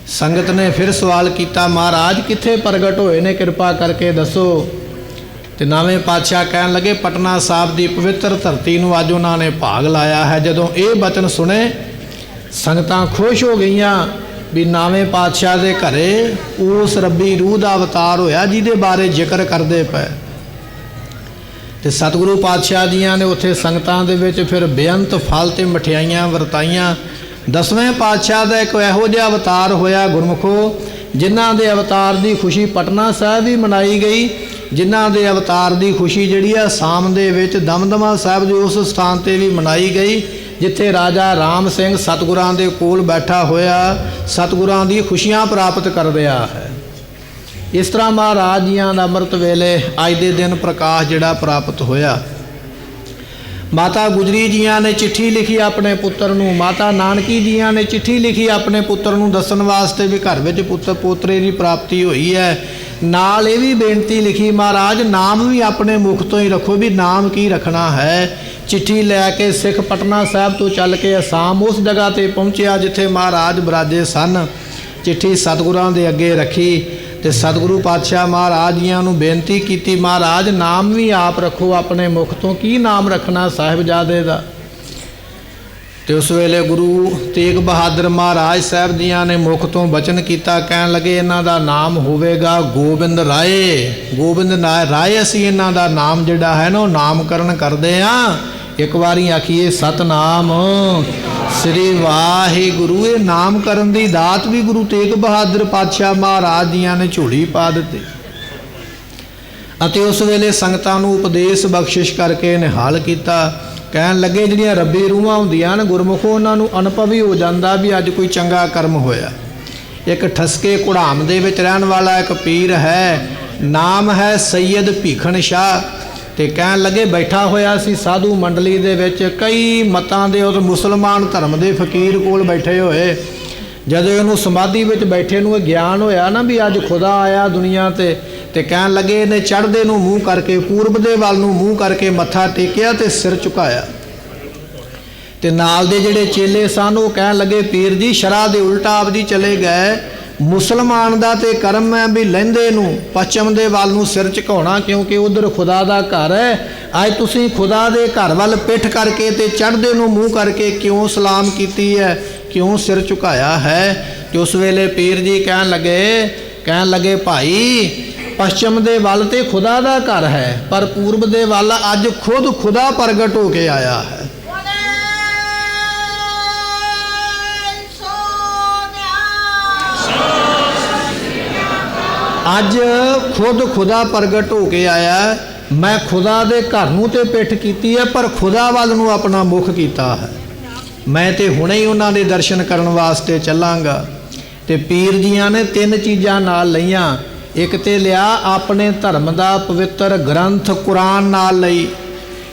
ਸੰਗਤ ਨੇ ਫਿਰ ਸਵਾਲ ਕੀਤਾ, ਮਹਾਰਾਜ ਕਿੱਥੇ ਪ੍ਰਗਟ ਹੋਏ ਨੇ, ਕਿਰਪਾ ਕਰਕੇ ਦੱਸੋ। ਤੇ ਨਵੇਂ ਪਾਤਸ਼ਾਹ ਕਹਿਣ ਲੱਗੇ, ਪਟਨਾ ਸਾਹਿਬ ਦੀ ਪਵਿੱਤਰ ਧਰਤੀ ਨੂੰ ਅੱਜ ਉਹਨਾਂ ਨੇ ਭਾਗ ਲਾਇਆ ਹੈ। ਜਦੋਂ ਇਹ ਬਚਨ ਸੁਣੇ ਸੰਗਤਾਂ ਖੁਸ਼ ਹੋ ਗਈਆਂ ਵੀ ਨਵੇਂ ਪਾਤਸ਼ਾਹ ਦੇ ਘਰੇ ਉਸ ਰੱਬੀ ਰੂਹ ਦਾ ਅਵਤਾਰ ਹੋਇਆ ਜਿਹਦੇ ਬਾਰੇ ਜ਼ਿਕਰ ਕਰਦੇ ਪਏ। ਤੇ ਸਤਿਗੁਰੂ ਪਾਤਸ਼ਾਹ ਜੀਆਂ ਨੇ ਉੱਥੇ ਸੰਗਤਾਂ ਦੇ ਵਿੱਚ ਫਿਰ ਬੇਅੰਤ ਫਲ ਤੇ ਮਠਿਆਈਆਂ ਵਰਤਾਈਆਂ। 10ਵੇਂ ਪਾਤਸ਼ਾਹ ਦਾ ਇੱਕ ਇਹੋ ਜਿਹਾ ਅਵਤਾਰ ਹੋਇਆ ਗੁਰਮੁਖੋ, ਜਿਨ੍ਹਾਂ ਦੇ ਅਵਤਾਰ ਦੀ ਖੁਸ਼ੀ ਪਟਨਾ ਸਾਹਿਬ ਵੀ ਮਨਾਈ ਗਈ, ਜਿਨ੍ਹਾਂ ਦੇ ਅਵਤਾਰ ਦੀ ਖੁਸ਼ੀ ਜਿਹੜੀ ਆ ਅਸਾਮ ਦੇ ਵਿੱਚ ਦਮਦਮਾ ਸਾਹਿਬ ਦੇ ਉਸ ਸਥਾਨ ਤੇ ਵੀ ਮਨਾਈ ਗਈ, ਜਿੱਥੇ ਰਾਜਾ ਰਾਮ ਸਿੰਘ ਸਤਿਗੁਰਾਂ ਦੇ ਕੋਲ ਬੈਠਾ ਹੋਇਆ ਸਤਿਗੁਰਾਂ ਦੀ ਖੁਸ਼ੀਆਂ ਪ੍ਰਾਪਤ ਕਰ ਰਿਹਾ ਹੈ। ਇਸ ਤਰ੍ਹਾਂ ਮਹਾਰਾਜ ਜੀਆਂ ਦਾ ਅੰਮ੍ਰਿਤ ਵੇਲੇ ਅੱਜ ਦੇ ਦਿਨ ਪ੍ਰਕਾਸ਼ ਜਿਹੜਾ ਪ੍ਰਾਪਤ ਹੋਇਆ। ਮਾਤਾ ਗੁਜਰੀ ਜੀਆਂ ਨੇ ਚਿੱਠੀ ਲਿਖੀ ਆਪਣੇ ਪੁੱਤਰ ਨੂੰ, ਮਾਤਾ ਨਾਨਕੀ ਜੀਆਂ ਨੇ ਚਿੱਠੀ ਲਿਖੀ ਆਪਣੇ ਪੁੱਤਰ ਨੂੰ ਦੱਸਣ ਵਾਸਤੇ ਵੀ ਘਰ ਵਿੱਚ ਪੁੱਤਰ ਪੋਤਰੇ ਦੀ ਪ੍ਰਾਪਤੀ ਹੋਈ ਹੈ। ਨਾਲ ਇਹ ਵੀ ਬੇਨਤੀ ਲਿਖੀ, ਮਹਾਰਾਜ ਨਾਮ ਵੀ ਆਪਣੇ ਮੁਖ ਤੋਂ ਹੀ ਰੱਖੋ, ਵੀ ਨਾਮ ਕੀ ਰੱਖਣਾ ਹੈ। ਚਿੱਠੀ ਲੈ ਕੇ ਸਿੱਖ ਪਟਨਾ ਸਾਹਿਬ ਤੋਂ ਚੱਲ ਕੇ ਅਸਾਮ ਉਸ ਜਗ੍ਹਾ ਤੇ ਪਹੁੰਚਿਆ ਜਿੱਥੇ ਮਹਾਰਾਜ ਬਿਰਾਜੇ ਸਨ। ਚਿੱਠੀ ਸਤਿਗੁਰਾਂ ਦੇ ਅੱਗੇ ਰੱਖੀ ਤੇ ਸਤਿਗੁਰੂ ਪਾਤਸ਼ਾਹ ਮਹਾਰਾਜ ਜੀਆਂ ਨੂੰ ਬੇਨਤੀ ਕੀਤੀ, ਮਹਾਰਾਜ ਨਾਮ ਵੀ ਆਪ ਰੱਖੋ ਆਪਣੇ ਮੁਖ ਤੋਂ, ਕੀ ਨਾਮ ਰੱਖਣਾ ਸਾਹਿਬਜ਼ਾਦੇ ਦਾ। ਤੇ ਉਸ ਵੇਲੇ ਗੁਰੂ ਤੇਗ ਬਹਾਦਰ ਮਹਾਰਾਜ ਸਾਹਿਬ ਜੀਆਂ ਨੇ ਮੁਖ ਤੋਂ ਬਚਨ ਕੀਤਾ, ਕਹਿਣ ਲੱਗੇ ਇਹਨਾਂ ਦਾ ਨਾਮ ਹੋਵੇਗਾ ਗੋਬਿੰਦ ਰਾਏ। ਗੋਬਿੰਦ ਰਾਏ ਅਸੀਂ ਇਹਨਾਂ ਦਾ ਨਾਮ ਜਿਹੜਾ ਹੈ ਨਾ ਉਹ ਨਾਮਕਰਨ ਕਰਦੇ ਹਾਂ। ਇੱਕ ਵਾਰੀ ਆਖੀਏ ਸਤਨਾਮ ਸ੍ਰੀ ਵਾਹਿਗੁਰੂ। ਇਹ ਨਾਮਕਰਨ ਦੀ ਦਾਤ ਵੀ ਗੁਰੂ ਤੇਗ ਬਹਾਦਰ ਪਾਤਸ਼ਾਹ ਮਹਾਰਾਜ ਜੀਆਂ ਨੇ ਝੋਲੀ ਪਾ ਦਿੱਤੀ ਅਤੇ ਉਸ ਵੇਲੇ ਸੰਗਤਾਂ ਨੂੰ ਉਪਦੇਸ਼ ਬਖਸ਼ਿਸ਼ ਕਰਕੇ ਨਿਹਾਲ ਕੀਤਾ। ਕਹਿਣ ਲੱਗੇ ਜਿਹੜੀਆਂ ਰੱਬੀ ਰੂਹਾਂ ਹੁੰਦੀਆਂ ਨੇ ਗੁਰਮੁਖੋ, ਉਹਨਾਂ ਨੂੰ ਅਨੁਭਵ ਹੀ ਹੋ ਜਾਂਦਾ ਵੀ ਅੱਜ ਕੋਈ ਚੰਗਾ ਕਰਮ ਹੋਇਆ। ਇੱਕ ਠਸਕੇ ਕੁੜਾਮ ਦੇ ਵਿੱਚ ਰਹਿਣ ਵਾਲਾ ਇੱਕ ਪੀਰ ਹੈ, ਨਾਮ ਹੈ ਸੈਯਦ ਭੀਖਣ ਸ਼ਾਹ। ਤੇ ਕਹਿਣ ਲੱਗੇ ਬੈਠਾ ਹੋਇਆ ਸੀ ਸਾਧੂ ਮੰਡਲੀ ਦੇ ਵਿੱਚ, ਕਈ ਮਤਾਂ ਦੇ ਉਸ ਮੁਸਲਮਾਨ ਧਰਮ ਦੇ ਫਕੀਰ ਕੋਲ ਬੈਠੇ ਹੋਏ। ਜਦੋਂ ਇਹਨੂੰ ਸਮਾਧੀ ਵਿੱਚ ਬੈਠੇ ਨੂੰ ਇਹ ਗਿਆਨ ਹੋਇਆ ਨਾ ਵੀ ਅੱਜ ਖੁਦਾ ਆਇਆ ਦੁਨੀਆ ਤੇ ਕਹਿਣ ਲੱਗੇ ਇਹਨੇ ਚੜ੍ਹਦੇ ਨੂੰ ਮੂੰਹ ਕਰਕੇ, ਪੂਰਬ ਦੇ ਵੱਲ ਨੂੰ ਮੂੰਹ ਕਰਕੇ ਮੱਥਾ ਟੇਕਿਆ ਤੇ ਸਿਰ ਝੁਕਾਇਆ। ਤੇ ਨਾਲ ਦੇ ਜਿਹੜੇ ਚੇਲੇ ਸਨ ਉਹ ਕਹਿਣ ਲੱਗੇ, ਪੀਰ ਜੀ ਸ਼ਰ੍ਹਾ ਦੇ ਉਲਟਾ ਆਪ ਜੀ ਚਲੇ ਗਏ, मुसलमान दा ते कर्म है भी लहिंदे नूं पश्चिम दे वाल नूं सिर झुकाउणा, क्योंकि उधर खुदा दा घर है। अज तुसीं खुदा दे घर वाल पिठ करके ते चढ़दे नूं मूँह करके क्यों सलाम कीती है, क्यों सिर झुकाया है। तो उस वेले पीर जी कहन लगे भाई पश्चिम दे वाल ते खुदा दा घर है, पर पूर्व दे वाल अज खुद खुदा प्रगट हो के आया है। अज खुद खुदा प्रगट हो के आया। मैं खुदा दे घर नूं ते पिठ कीती है, पर खुदा वाल नूं अपना मुख कीता है। मैं तो हुणे ही उन्हां दे दर्शन करन वास्ते चलांगा। ते पीर जियां ने 3 चीज़ां नाल लईआं। एक ते लिया अपने धर्म दा पवित्र ग्रंथ कुरान नाल लई,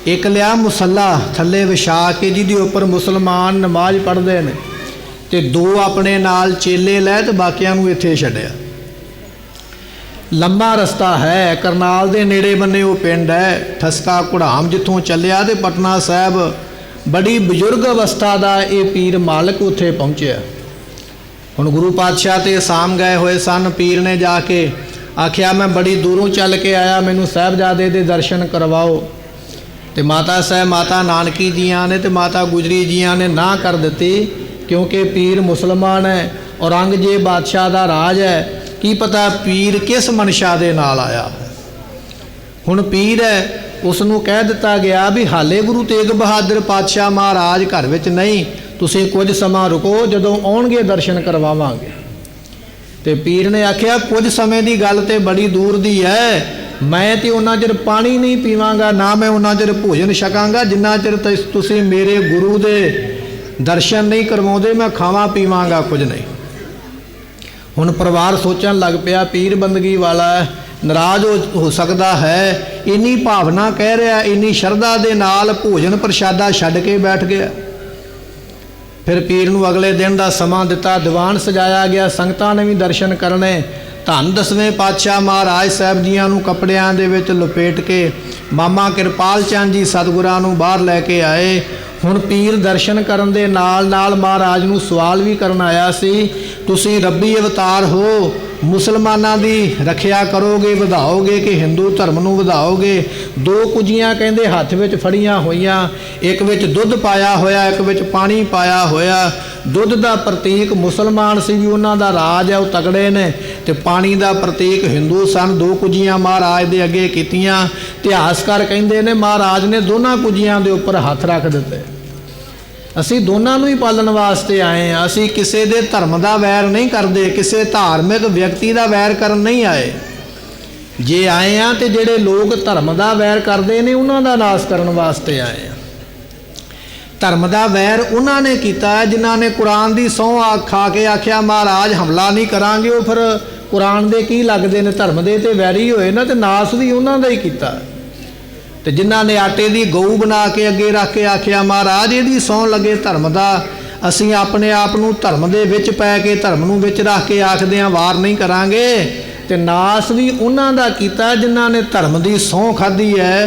एक लिया मुसल्ला थल्ले विछा के जिहदे उपर मुसलमान नमाज पढ़दे ने, ते 2 अपने नाल चेले लै ते बाकियां नूं इत्थे छड्डिया। लंबा रस्ता है, करनाल दे नेड़े बन्ने वो पिंड है ठसका घुड़ाम, जिथों चलिया ते पटना साहब बड़ी बजुर्ग अवस्था का ये पीर मालिक उत्थे पहुँचे। हुण गुरु पातशाह ते साम गए हुए सन। पीर ने जाके आख्या मैं बड़ी दूरों चल के आया, मैनू साहबजादे दे दर्शन करवाओ। तो माता साहब माता नानकी जियां ने ते माता गुजरी जियां ने ना कर दिती, क्योंकि पीर मुसलमान है, औरंगजेब बादशाह का राज है। की पता पीर किस मनशा दे नाल आया। हुण पीर है, उसनूं कह दिता गया भी हाले गुरु तेग बहादुर पातशाह महाराज घर विच नहीं, तुसीं कुछ समा रुको, जदों आउणगे दर्शन करवावांगे। ते पीर ने आख्या कुछ समय की गल तो बड़ी दूर दी है, मैं तो उन्ना चिर पानी नहीं पीवांगा, ना मैं उन्ना चिर भोजन छकांगा जिन्ना चिर तुसीं मेरे गुरु दे दर्शन नहीं करवाउंदे, मैं खावां पीवांगा कुछ नहीं। हुण परिवार सोचण लग पिया पीर बंदगी वाला नाराज़ हो सकता है, इन्नी भावना कह रहा, इन्नी शरधा दे नाल भोजन प्रशादा छड्ड के बैठ गया। फिर पीर नूं अगले दिन का समा दिता, दीवान सजाया गया, संगतां ने भी दर्शन करने। धन 10वें पातशाह महाराज साहब जियां नूं कपड़ियां दे विच लपेट के मामा किरपाल चंद जी सतगुरां नूं बाहर लैके आए। हुण पीर दर्शन करन दे नाल नाल महाराज नूं सवाल भी करन आया सी, तुसीं रब्बी अवतार हो, मुसलमानां दी रखिया करोगे, वधाओगे कि हिंदू धर्म नूं वधाओगे। 2 कुजियां कहंदे हत्थ विच फड़ियां होईयां, एक विच दुध पाया होया, एक विच पानी पाया होया। दुध दा प्रतीक मुसलमान सी भी उन्हां दा राज है, वो तगड़े ने, ते पानी दा प्रतीक हिंदू सन। 2 कुजियां महाराज दे अगे कीतियां। इतिहासकार कहंदे ने महाराज ने दोनों कुजियां दे उपर हत्थ रख दिते, असी दोनों ही पालन वास्ते आए हैं, असी किसी दे धर्म का वैर नहीं करते, किसी धार्मिक व्यक्ति का वैर करन नहीं आए। जे आए हैं तो जेडे लोग धर्म का वैर करते हैं उन्हों का नाश करने वास्ते आए हैं। धर्म का वैर उन्होंने किया जिन्हों ने कुरान की सौं खा के आख्या महाराज हमला नहीं करांगे, वो फिर कुरान दे की लगते हैं, धर्म दे ते वैरी होए ना, तो नाश भी उन्हों का ही किया। तो जिन्हों ने आटे की गऊ बना के अगे रख के आख्या महाराज ये सौं लगे धर्म का, असी अपने आप को धर्म के विच पै के धर्म नूं विच रख के आखदे वार नहीं करांगे। तो नाश भी उन्हों का किया जिन्हों ने धर्म की सौं खाधी है,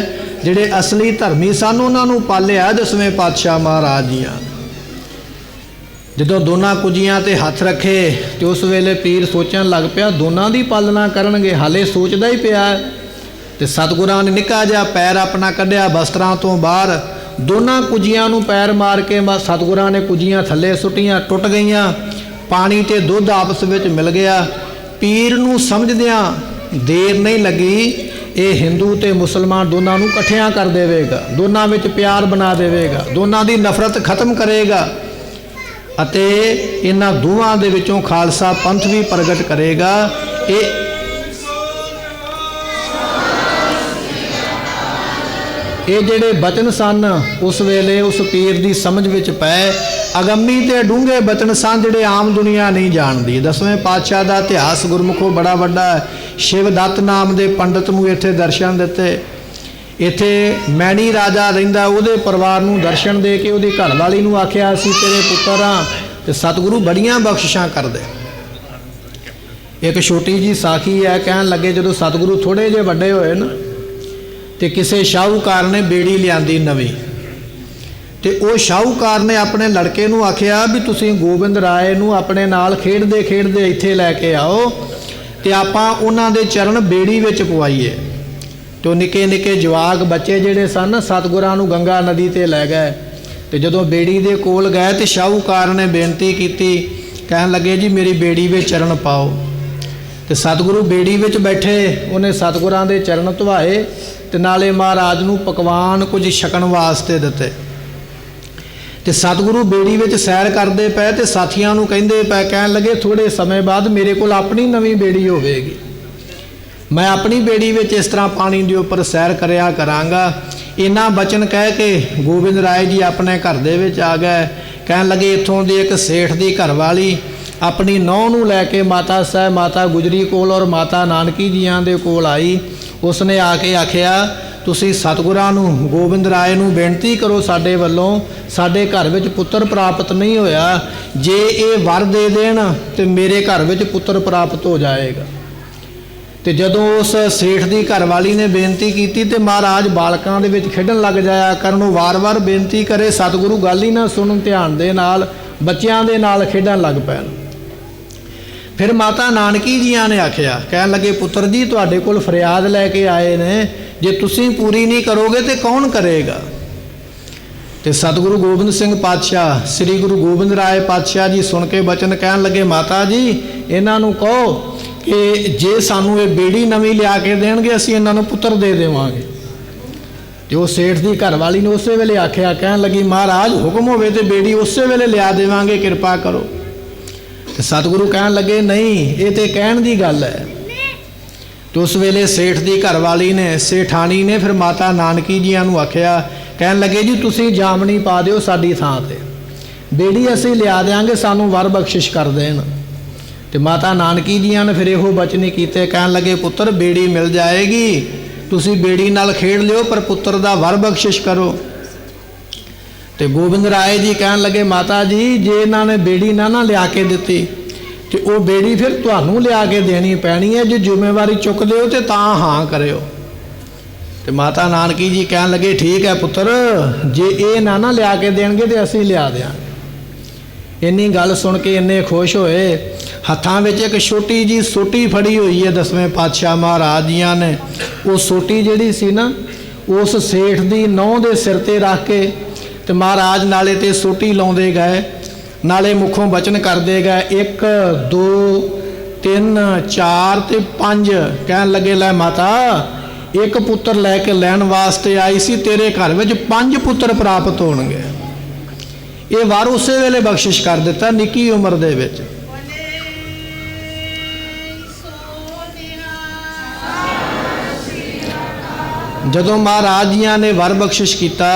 जिहड़े असली धर्मी सन उन्होंने पालिया 10वें पातशाह महाराज जियां। जदों दोनों कुजियां ते हथ रखे तो उस वेले पीर सोचण लग पिया दोनों की पालना करनगे, हाले सोचदा ही पिया। तो सतगुरां ने निक्का जिहा पैर अपना कढ़िया बस्त्रां तो बाहर, दोनों कुजियां नूं पैर मार के सतगुरां ने कुजियां थल्ले सुट्टियां, टुट गईयां। पानी ते दुध आपस में मिल गया। पीर नूं समझदियां देर नहीं लगी, ये हिंदू ते मुसलमान दोनों नूं इकट्ठियां कर देवेगा, दोनों विच प्यार बना देवेगा, दोनों की नफरत खत्म करेगा, अते इन्हां दोवां दे विचों खालसा पंथ भी प्रगट करेगा। ये जिहड़े बचन सन उस वेले उस पीर की समझ विच पै, अगम्मी ते डूंघे बचन सन जिहड़े आम दुनिया नहीं जानती। 10वें पातशाह का इतिहास गुरमुखों बड़ा वड्डा है। शिवदत्त नाम के पंडित नूं इत्थे दर्शन दिते। इत्थे मैणी राजा रहिंदा, उहदे परिवार नूं दर्शन दे के उहदी घरवाली नूं आख्या असीं तेरे पुत्तर हाँ, ते सतगुरु बड़ियां बख्शिशां करदे। एक छोटी जी साखी है, कहण लगे जदों सतगुरु थोड़े जे वड्डे होए ना, तो किसी शाहूकार ने बेड़ी लियांदी नवीं, तो वो शाहूकार ने अपने लड़के नूं आखिया भी तुसीं गोबिंद राय नूं अपने नाल खेडदे खेडदे इत्थे लैके आओ तो आपां उन्हां दे चरण बेड़ी विच पवाईए। तो निके निके जवाक बच्चे जिहड़े सन सतगुरां नूं गंगा नदी ते लै गए। तो जदों बेड़ी दे कोल गए तो शाहूकार ने बेनती कीती, कहन लगे जी मेरी बेड़ी विच चरण पाओ। तो सतगुरु बेड़ी विच बैठे, उन्हें सतगुरां दे चरण धवाए ते नाले महाराज नूं पकवान कुछ छकण वास्ते दिते। तो सतगुरु बेड़ी विच सैर करते पे तो साथियां नूं कहिंदे पे, कहन लगे थोड़े समय बाद मेरे कोल अपनी नवीं बेड़ी होवेगी, मैं अपनी बेड़ी विच इस तरह पानी के उपर सैर करया करांगा। इन्ना बचन कह के गोबिंद राय जी अपने घर दे विच आ गए। कहन लगे इत्थों दी एक सेठ दी घरवाली अपनी नौह नूं लैके माता साहब माता गुजरी कोल और माता नानकी जियां दे कोल आई। उसने आके आखिया तुसी सतगुरां नूं गोबिंद राय नूं बेनती करो साडे वल्लों, साडे घर विच पुत्र प्राप्त नहीं होया, जे ये वर दे देण ते मेरे घर विच पुत्र प्राप्त हो जाएगा। तो जदों उस सेठ की घरवाली ने बेनती की तो महाराज बालकों के विच खेडन लग जाया करन, वार वार बेनती करे सतगुरु गल ही ना सुन ध्यान दे नाल बच्चों के नाल खेडन लग पैन। फिर माता नानकी जियां ने आखिया, कहन लगे पुत्र जी तुहाडे कोल फरियाद लैके आए ने, जे तुसीं पूरी नहीं करोगे तो कौन करेगा। तो सतगुरु गोबिंद सिंह पातशाह श्री गुरु गोबिंद राय पातशाह जी सुन के बचन कहन लगे, माता जी इन्हां नूं कहो कि जे सानू ये बेड़ी नवीं लिया के देणगे असीं इन्हां नूं पुत्र दे देवांगे। तो वो सेठ की घरवाली ने उस वेले आख्या, कहन लगी महाराज हुक्म होवे तो बेड़ी उस वेले लिया देवांगे, कृपा करो। तो सतगुरु कहन लगे नहीं ये तो कहण दी गल है। तो उस वेले सेठ की घरवाली ने सेठानी ने फिर माता नानकी जियां नूं आख्या, कहन लगे जी तुसीं जामनी पा दिओ साडी थां ते, बेड़ी असीं लिया देंगे सानू वर बख्शिश कर देण। तो माता नानकी जियां ने फिर इहो बचनी कीते, कहन लगे पुत्र बेड़ी मिल जाएगी, तुसीं बेड़ी नाल खेड लिओ पर पुत्र दा वर बख्शिश करो। तो गोबिंद राय जी कहन लगे माता जी जे इन्हां ने बेड़ी ना लिया के दित्ती तो वो बेड़ी फिर तुहानूं लिया के देनी पैनी है, जो जिम्मेवारी चुक दिओ तो तां हाँ करिओ। तो माता नानकी जी कहन लगे ठीक है पुत्र, जे ये ना लिया के देणगे तो असीं लिया देंगे। इन्नी गल सुन के इन्ने खुश होए, हत्थां विच एक छोटी जी सोटी फड़ी हुई है 10वें पातशाह महाराज जियां ने। वो सोटी जिहड़ी सी ना उस सेठ दी नौह दे सिर ते रख के ते महाराज नाले ते सोटी लाउंदे गए, नाले मुखों बचन करते गए 1 2 3 4 ते 5। कहन लगे लै माता एक पुत्र लैके लैण वास्ते आई सी, तेरे घर विच 5 पुत्र प्राप्त होणगे। ये वर उस वेले बख्शिश कर दिता निक्की उम्र दे विच। जदों महाराज जियां ने वर बख्शिश किया,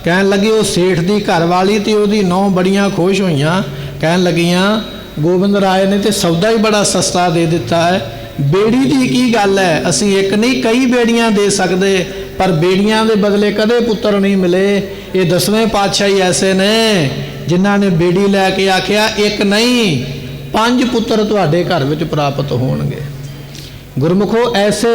कहन लगे वो सेठ की घरवाली तो उसकी नौह बड़ियां खुश हुईयां। कहन लगियां गोबिंद राय ने तो सौदा ही बड़ा सस्ता दे दिता है, बेड़ी की की गल है, असी एक नहीं कई बेड़ियां दे सकते, पर बेड़ियां दे बदले कदे पुत्र नहीं मिले। ये 10वें पातशाह ही ऐसे ने जिन्हां ने बेड़ी लैके आख्या एक नहीं 5 पुत्र तुहाडे घर विच प्राप्त होणगे। गुरमुखो ऐसे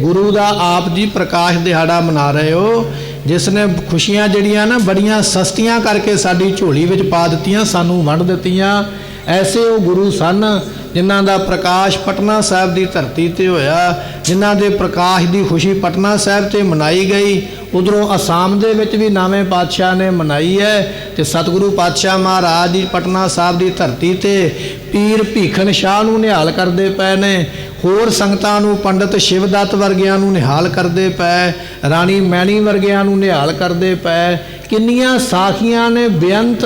गुरु दा आप जी प्रकाश दिहाड़ा मना रहे हो, जिसने खुशियां जड़ियां ना बड़ियां सस्तियां करके साडी झोली विच पा दित्तियां, सानू वंड दित्तियां। ऐसे वो गुरु सन जिन्हां दा प्रकाश पटना साहब की धरती ते होया, जिन्हां दे प्रकाश की खुशी पटना साहब ते मनाई गई। उधरों आसाम दे विच भी 9वें पातशाह ने मनाई है। तो सतगुरु पातशाह महाराज जी पटना साहब की धरती ते पीर भीखन शाह नूं निहाल करते पे ने, होर संगतां नूं पंडित शिवदत्त वर्गियां नूं निहाल करते पे, राणी मैणी वर्गियां नूं निहाल करते पे। किन्नियां साखियां ने बेअंत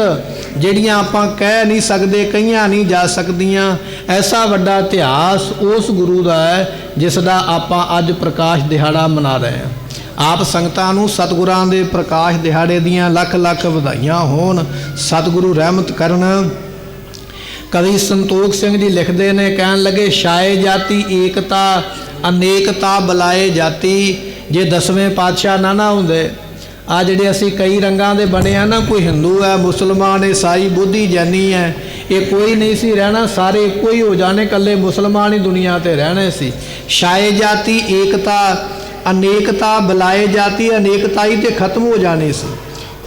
जिहड़ियां आपां कह नहीं सकते, कहियां नहीं जा सकदियां। ऐसा वड्डा इतिहास उस गुरु का है जिसका आपां अज प्रकाश दिहाड़ा मना रहे हैं। आप संगतां नूं सतगुरां दे प्रकाश दिहाड़े दियां लख लख वधाइयां होण, सतगुरु रहमत करन। कवि संतोख सिंह जी लिखते ने, कहन लगे छाए जाति एकता अनेकता बुलाए जाति। जे 10वें पातशाह ना हुंदे आ जिहड़े असीं कई रंगां दे बने हैं ना, कोई हिंदू है मुसलमान ईसाई बुद्धि जैनी है, ये कोई नहीं सी रहना, सारे एको ही हो जाने, कल्ले मुसलमान ही दुनिया ते रहने सी। छाए जाति एकता अनेकता बुलाए जाति, अनेकता ही तो खत्म हो जानी सी।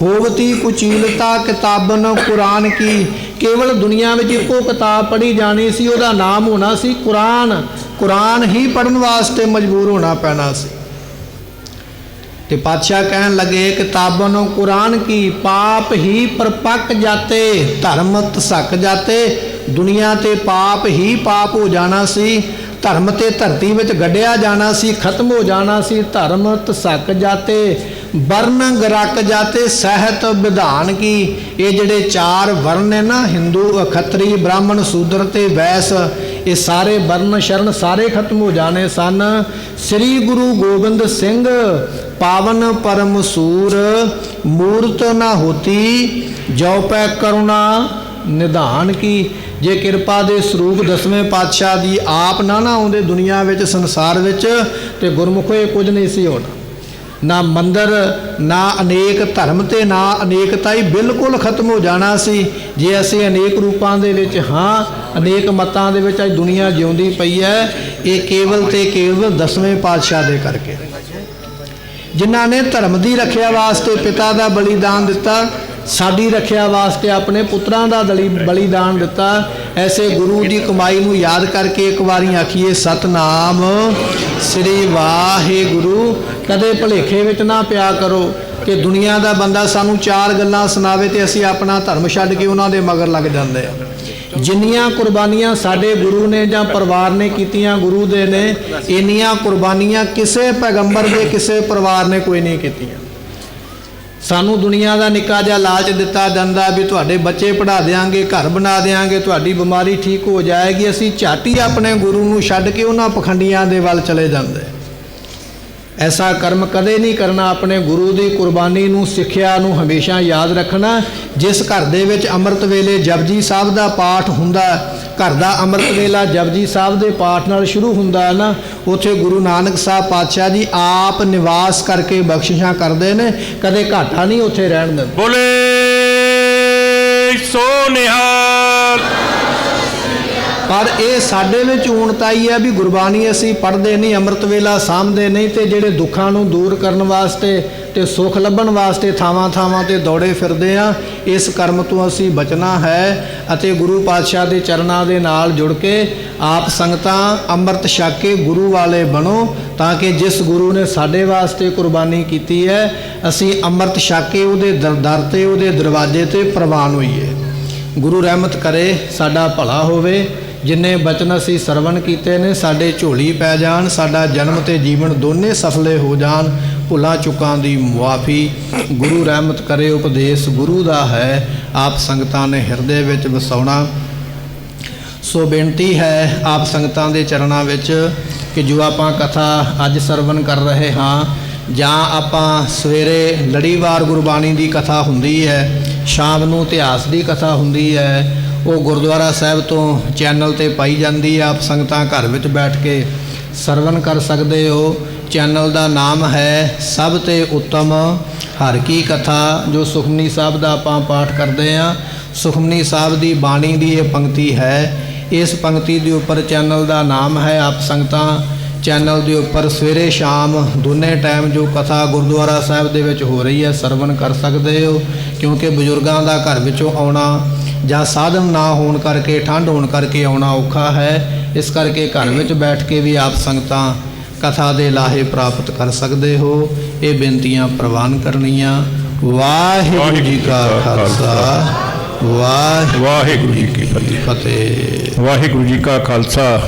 ਹੋਵਤੀ ਕੁਚੀਲਤਾ ਕਿਤਾਬਨ ਕੁਰਾਨ ਕੀ। ਕੇਵਲ ਦੁਨੀਆ ਵਿੱਚ ਇੱਕੋ ਕਿਤਾਬ ਪੜ੍ਹੀ ਜਾਣੀ ਸੀ, ਉਹਦਾ ਨਾਮ ਹੋਣਾ ਸੀ ਕੁਰਾਨ। ਕੁਰਾਨ ਹੀ ਪੜ੍ਹਨ ਵਾਸਤੇ ਮਜਬੂਰ ਹੋਣਾ ਪੈਣਾ ਸੀ। ਤੇ ਪਾਤਸ਼ਾਹ ਕਹਿਣ ਲੱਗੇ ਕਿਤਾਬਨ ਕੁਰਾਨ ਕੀ ਪਾਪ ਹੀ ਪਰਪੱਕ ਜਾਤੇ ਧਰਮ ਤਸਕ ਜਾਤੇ। ਦੁਨੀਆ ਤੇ ਪਾਪ ਹੀ ਪਾਪ ਹੋ ਜਾਣਾ ਸੀ, ਧਰਮ ਤੇ ਧਰਤੀ ਵਿੱਚ ਗੱਡਿਆ ਜਾਣਾ ਸੀ, ਖਤਮ ਹੋ ਜਾਣਾ ਸੀ। ਧਰਮ ਤਸਕ ਜਾਤੇ ਵਰਨ ਗਰਕ ਜਾਤੇ ਸਹਿਤ ਵਿਧਾਨ ਕੀ। ਇਹ ਜਿਹੜੇ ਚਾਰ ਵਰਨ ਨੇ ਨਾ, ਹਿੰਦੂ ਖੱਤਰੀ ਬ੍ਰਾਹਮਣ ਸ਼ੂਦਰ ਤੇ ਵੈਸ, ਇਹ ਸਾਰੇ ਵਰਨ ਸ਼ਰਨ ਸਾਰੇ ਖਤਮ ਹੋ ਜਾਣੇ ਸਨ। ਸ੍ਰੀ ਗੁਰੂ ਗੋਬਿੰਦ ਸਿੰਘ ਪਾਵਨ ਪਰਮ ਸੂਰ ਮੂਰਤ ਨਾ ਹੋਤੀ ਜੋ ਪੈ ਕਰੁਣਾ ਨਿਧਾਨ ਕੀ। ਜੇ ਕਿਰਪਾ ਦੇ ਸਰੂਪ ਦਸਵੇਂ ਪਾਤਸ਼ਾਹ ਦੀ ਆਪ ਨਾ ਆਉਂਦੇ ਦੁਨੀਆ ਵਿੱਚ ਸੰਸਾਰ ਵਿੱਚ, ਤੇ ਗੁਰਮੁਖੋ ਇਹ ਕੁਝ ਨਹੀਂ ਸੀ ਹੋਣਾ। ਨਾ ਮੰਦਰ, ਨਾ ਅਨੇਕ ਧਰਮ ਤੇ ਨਾ ਅਨੇਕਤਾ ਹੀ ਬਿਲਕੁਲ ਖਤਮ ਹੋ ਜਾਣਾ ਸੀ। ਜੇ ਅਸੀਂ ਅਨੇਕ ਰੂਪਾਂ ਦੇ ਵਿੱਚ ਹਾਂ, ਅਨੇਕ ਮਤਾਂ ਦੇ ਵਿੱਚ ਅੱਜ ਦੁਨੀਆ ਜਿਉਂਦੀ ਪਈ ਹੈ, ਇਹ ਕੇਵਲ ਤੇ ਕੇਵਲ ਦਸਵੇਂ ਪਾਤਸ਼ਾਹ ਦੇ ਕਰਕੇ, ਜਿਨ੍ਹਾਂ ਨੇ ਧਰਮ ਦੀ ਰੱਖਿਆ ਵਾਸਤੇ ਪਿਤਾ ਦਾ ਬਲੀਦਾਨ ਦਿੱਤਾ, ਸਾਡੀ ਰੱਖਿਆ ਵਾਸਤੇ ਆਪਣੇ ਪੁੱਤਰਾਂ ਦਾ ਬਲੀਦਾਨ ਦਿੱਤਾ। ਐਸੇ ਗੁਰੂ ਦੀ ਕਮਾਈ ਨੂੰ ਯਾਦ ਕਰਕੇ ਇੱਕ ਵਾਰੀ ਆਖੀਏ ਸਤਨਾਮ ਸ੍ਰੀ ਵਾਹਿਗੁਰੂ। ਕਦੇ ਭੁਲੇਖੇ ਵਿੱਚ ਨਾ ਪਿਆ ਕਰੋ ਕਿ ਦੁਨੀਆ ਦਾ ਬੰਦਾ ਸਾਨੂੰ ਚਾਰ ਗੱਲਾਂ ਸੁਣਾਵੇ ਤੇ ਅਸੀਂ ਆਪਣਾ ਧਰਮ ਛੱਡ ਕੇ ਉਹਨਾਂ ਦੇ ਮਗਰ ਲੱਗ ਜਾਂਦੇ ਆ। ਜਿੰਨੀਆਂ ਕੁਰਬਾਨੀਆਂ ਸਾਡੇ ਗੁਰੂ ਨੇ ਜਾਂ ਪਰਿਵਾਰ ਨੇ ਕੀਤੀਆਂ ਗੁਰੂ ਦੇ ਨੇ, ਇੰਨੀਆਂ ਕੁਰਬਾਨੀਆਂ ਕਿਸੇ ਪੈਗੰਬਰ ਦੇ ਕਿਸੇ ਪਰਿਵਾਰ ਨੇ ਕੋਈ ਨਹੀਂ ਕੀਤੀਆਂ। ਸਾਨੂੰ ਦੁਨੀਆ ਦਾ ਨਿੱਕਾ ਜਿਹਾ ਲਾਲਚ ਦਿੱਤਾ ਜਾਂਦਾ ਵੀ ਤੁਹਾਡੇ ਬੱਚੇ ਪੜ੍ਹਾ ਦਿਆਂਗੇ, ਘਰ ਬਣਾ ਦਿਆਂਗੇ, ਤੁਹਾਡੀ ਬਿਮਾਰੀ ਠੀਕ ਹੋ ਜਾਏਗੀ। ਅਸੀਂ ਝੱਟ ਹੀ ਆਪਣੇ ਗੁਰੂ ਨੂੰ ਛੱਡ ਕੇ ਉਹਨਾਂ ਪਖੰਡੀਆਂ ਦੇ ਵੱਲ ਚਲੇ ਜਾਂਦੇ। ਐਸਾ ਕਰਮ ਕਦੇ ਨਹੀਂ ਕਰਨਾ। ਆਪਣੇ ਗੁਰੂ ਦੀ ਕੁਰਬਾਨੀ ਨੂੰ, ਸਿੱਖਿਆ ਨੂੰ ਹਮੇਸ਼ਾ ਯਾਦ ਰੱਖਣਾ। ਜਿਸ ਘਰ ਦੇ ਵਿੱਚ ਅੰਮ੍ਰਿਤ ਵੇਲੇ ਜਪਜੀ ਸਾਹਿਬ ਦਾ ਪਾਠ ਹੁੰਦਾ, ਘਰ ਦਾ ਅੰਮ੍ਰਿਤ ਵੇਲਾ ਜਪਜੀ ਸਾਹਿਬ ਦੇ ਪਾਠ ਨਾਲ ਸ਼ੁਰੂ ਹੁੰਦਾ ਹੈ ਨਾ, ਉੱਥੇ ਗੁਰੂ ਨਾਨਕ ਸਾਹਿਬ ਪਾਤਸ਼ਾਹ ਜੀ ਆਪ ਨਿਵਾਸ ਕਰਕੇ ਬਖਸ਼ਿਸ਼ਾਂ ਕਰਦੇ ਨੇ, ਕਦੇ ਘਾਟਾ ਨਹੀਂ ਉੱਥੇ ਰਹਿਣ ਦਿੰਦੇ। ਬੋਲੇ ਸੋ ਨਿਹਾਲ। ਪਰ ਇਹ ਸਾਡੇ ਵਿੱਚ ਊਣਤਾਈ ਹੈ ਵੀ ਗੁਰਬਾਣੀ ਅਸੀਂ ਪੜ੍ਹਦੇ ਨਹੀਂ, ਅੰਮ੍ਰਿਤ ਵੇਲਾ ਸਾਂਭਦੇ ਨਹੀਂ, ਤੇ ਜਿਹੜੇ ਦੁੱਖਾਂ ਨੂੰ ਦੂਰ ਕਰਨ ਵਾਸਤੇ ਤੇ ਸੁੱਖ ਲੱਭਣ ਵਾਸਤੇ ਥਾਵਾਂ ਥਾਵਾਂ ਤੇ ਦੌੜੇ ਫਿਰਦੇ ਆ। ਇਸ ਕਰਮ ਤੋਂ ਅਸੀਂ ਬਚਣਾ ਹੈ ਅਤੇ ਗੁਰੂ ਪਾਤਸ਼ਾਹ ਦੇ ਚਰਨਾਂ ਦੇ ਨਾਲ ਜੁੜ ਕੇ ਆਪ ਸੰਗਤਾਂ ਅੰਮ੍ਰਿਤ ਛਕ ਕੇ ਗੁਰੂ ਵਾਲੇ ਬਣੋ, ਤਾਂ ਕਿ ਜਿਸ ਗੁਰੂ ਨੇ ਸਾਡੇ ਵਾਸਤੇ ਕੁਰਬਾਨੀ ਕੀਤੀ ਹੈ ਅਸੀਂ ਅੰਮ੍ਰਿਤ ਛਕ ਕੇ ਉਹਦੇ ਦਰ ਤੇ, ਉਹਦੇ ਦਰਵਾਜ਼ੇ ਤੇ ਪ੍ਰਵਾਨ ਹੋਈਏ। ਗੁਰੂ ਰਹਿਮਤ ਕਰੇ, ਸਾਡਾ ਭਲਾ ਹੋਵੇ। ਜਿੰਨੇ ਬਚਨ ਅਸੀਂ ਸਰਵਣ ਕੀਤੇ ਨੇ ਸਾਡੇ ਝੋਲੀ ਪੈ ਜਾਣ, ਸਾਡਾ ਜਨਮ ਤੇ ਜੀਵਨ ਦੋਨੇ ਸਫਲੇ ਹੋ ਜਾਣ। ਭੁੱਲਾਂ ਚੁੱਕਾਂ ਦੀ ਮੁਆਫੀ ਗੁਰੂ ਰਹਿਮਤ ਕਰੇ। ਉਪਦੇਸ਼ ਗੁਰੂ ਦਾ ਹੈ, ਆਪ ਸੰਗਤਾਂ ਨੇ ਹਿਰਦੇ ਵਿੱਚ ਵਸਾਉਣਾ। ਸੋ ਬੇਨਤੀ ਹੈ ਆਪ ਸੰਗਤਾਂ ਦੇ ਚਰਨਾਂ ਵਿੱਚ ਕਿ ਜੋ ਆਪਾਂ ਕਥਾ ਅੱਜ ਸਰਵਣ ਕਰ ਰਹੇ ਹਾਂ, ਜਾਂ ਆਪਾਂ ਸਵੇਰੇ ਲੜੀਵਾਰ ਗੁਰਬਾਣੀ ਦੀ ਕਥਾ ਹੁੰਦੀ ਹੈ, ਸ਼ਾਮ ਨੂੰ ਇਤਿਹਾਸ ਦੀ ਕਥਾ ਹੁੰਦੀ ਹੈ, ਉਹ ਗੁਰਦੁਆਰਾ ਸਾਹਿਬ ਤੋਂ ਚੈਨਲ ਤੇ ਪਾਈ ਜਾਂਦੀ ਹੈ। ਆਪ ਸੰਗਤਾਂ ਘਰ ਵਿੱਚ ਬੈਠ ਕੇ ਸਰਵਣ ਕਰ ਸਕਦੇ ਹੋ। ਚੈਨਲ ਦਾ ਨਾਮ ਹੈ ਸਭ ਤੇ ਉੱਤਮ ਹਰ ਕੀ ਕਥਾ, ਜੋ ਸੁਖਮਨੀ ਸਾਹਿਬ ਦਾ ਆਪਾਂ ਪਾਠ ਕਰਦੇ ਹਾਂ। ਸੁਖਮਨੀ ਸਾਹਿਬ ਦੀ ਬਾਣੀ ਦੀ ਇਹ ਪੰਕਤੀ ਹੈ। ਇਸ ਪੰਕਤੀ ਦੇ ਉੱਪਰ ਚੈਨਲ ਦਾ ਨਾਮ ਹੈ। ਆਪ ਸੰਗਤਾਂ ਚੈਨਲ ਦੇ ਉੱਪਰ ਸਵੇਰੇ ਸ਼ਾਮ ਦੋਨੇ ਟਾਈਮ ਜੋ ਕਥਾ ਗੁਰਦੁਆਰਾ ਸਾਹਿਬ ਦੇ ਵਿੱਚ ਹੋ ਰਹੀ ਹੈ ਸਰਵਣ ਕਰ ਸਕਦੇ ਹੋ। ਕਿਉਂਕਿ ਬਜ਼ੁਰਗਾਂ ਦਾ ਘਰ ਵਿੱਚੋਂ ਆਉਣਾ ਜਾਂ ਸਾਧਨ ਨਾ ਹੋਣ ਕਰਕੇ, ਠੰਡ ਹੋਣ ਕਰਕੇ ਆਉਣਾ ਔਖਾ ਹੈ। ਇਸ ਕਰਕੇ ਘਰ ਵਿੱਚ ਬੈਠ ਕੇ ਵੀ ਆਪ ਸੰਗਤਾਂ ਕਥਾ ਦੇ ਲਾਹੇ ਪ੍ਰਾਪਤ ਕਰ ਸਕਦੇ ਹੋ। ਇਹ ਬੇਨਤੀਆਂ ਪ੍ਰਵਾਨ ਕਰਨੀਆਂ। ਵਾਹਿਗੁਰੂ ਜੀ ਕਾ ਖਾਲਸਾ, ਵਾਹਿਗੁਰੂ ਜੀ ਕੀ ਫਤਿਹ। ਵਾਹਿਗੁਰੂ ਜੀ ਕਾ ਖਾਲਸਾ,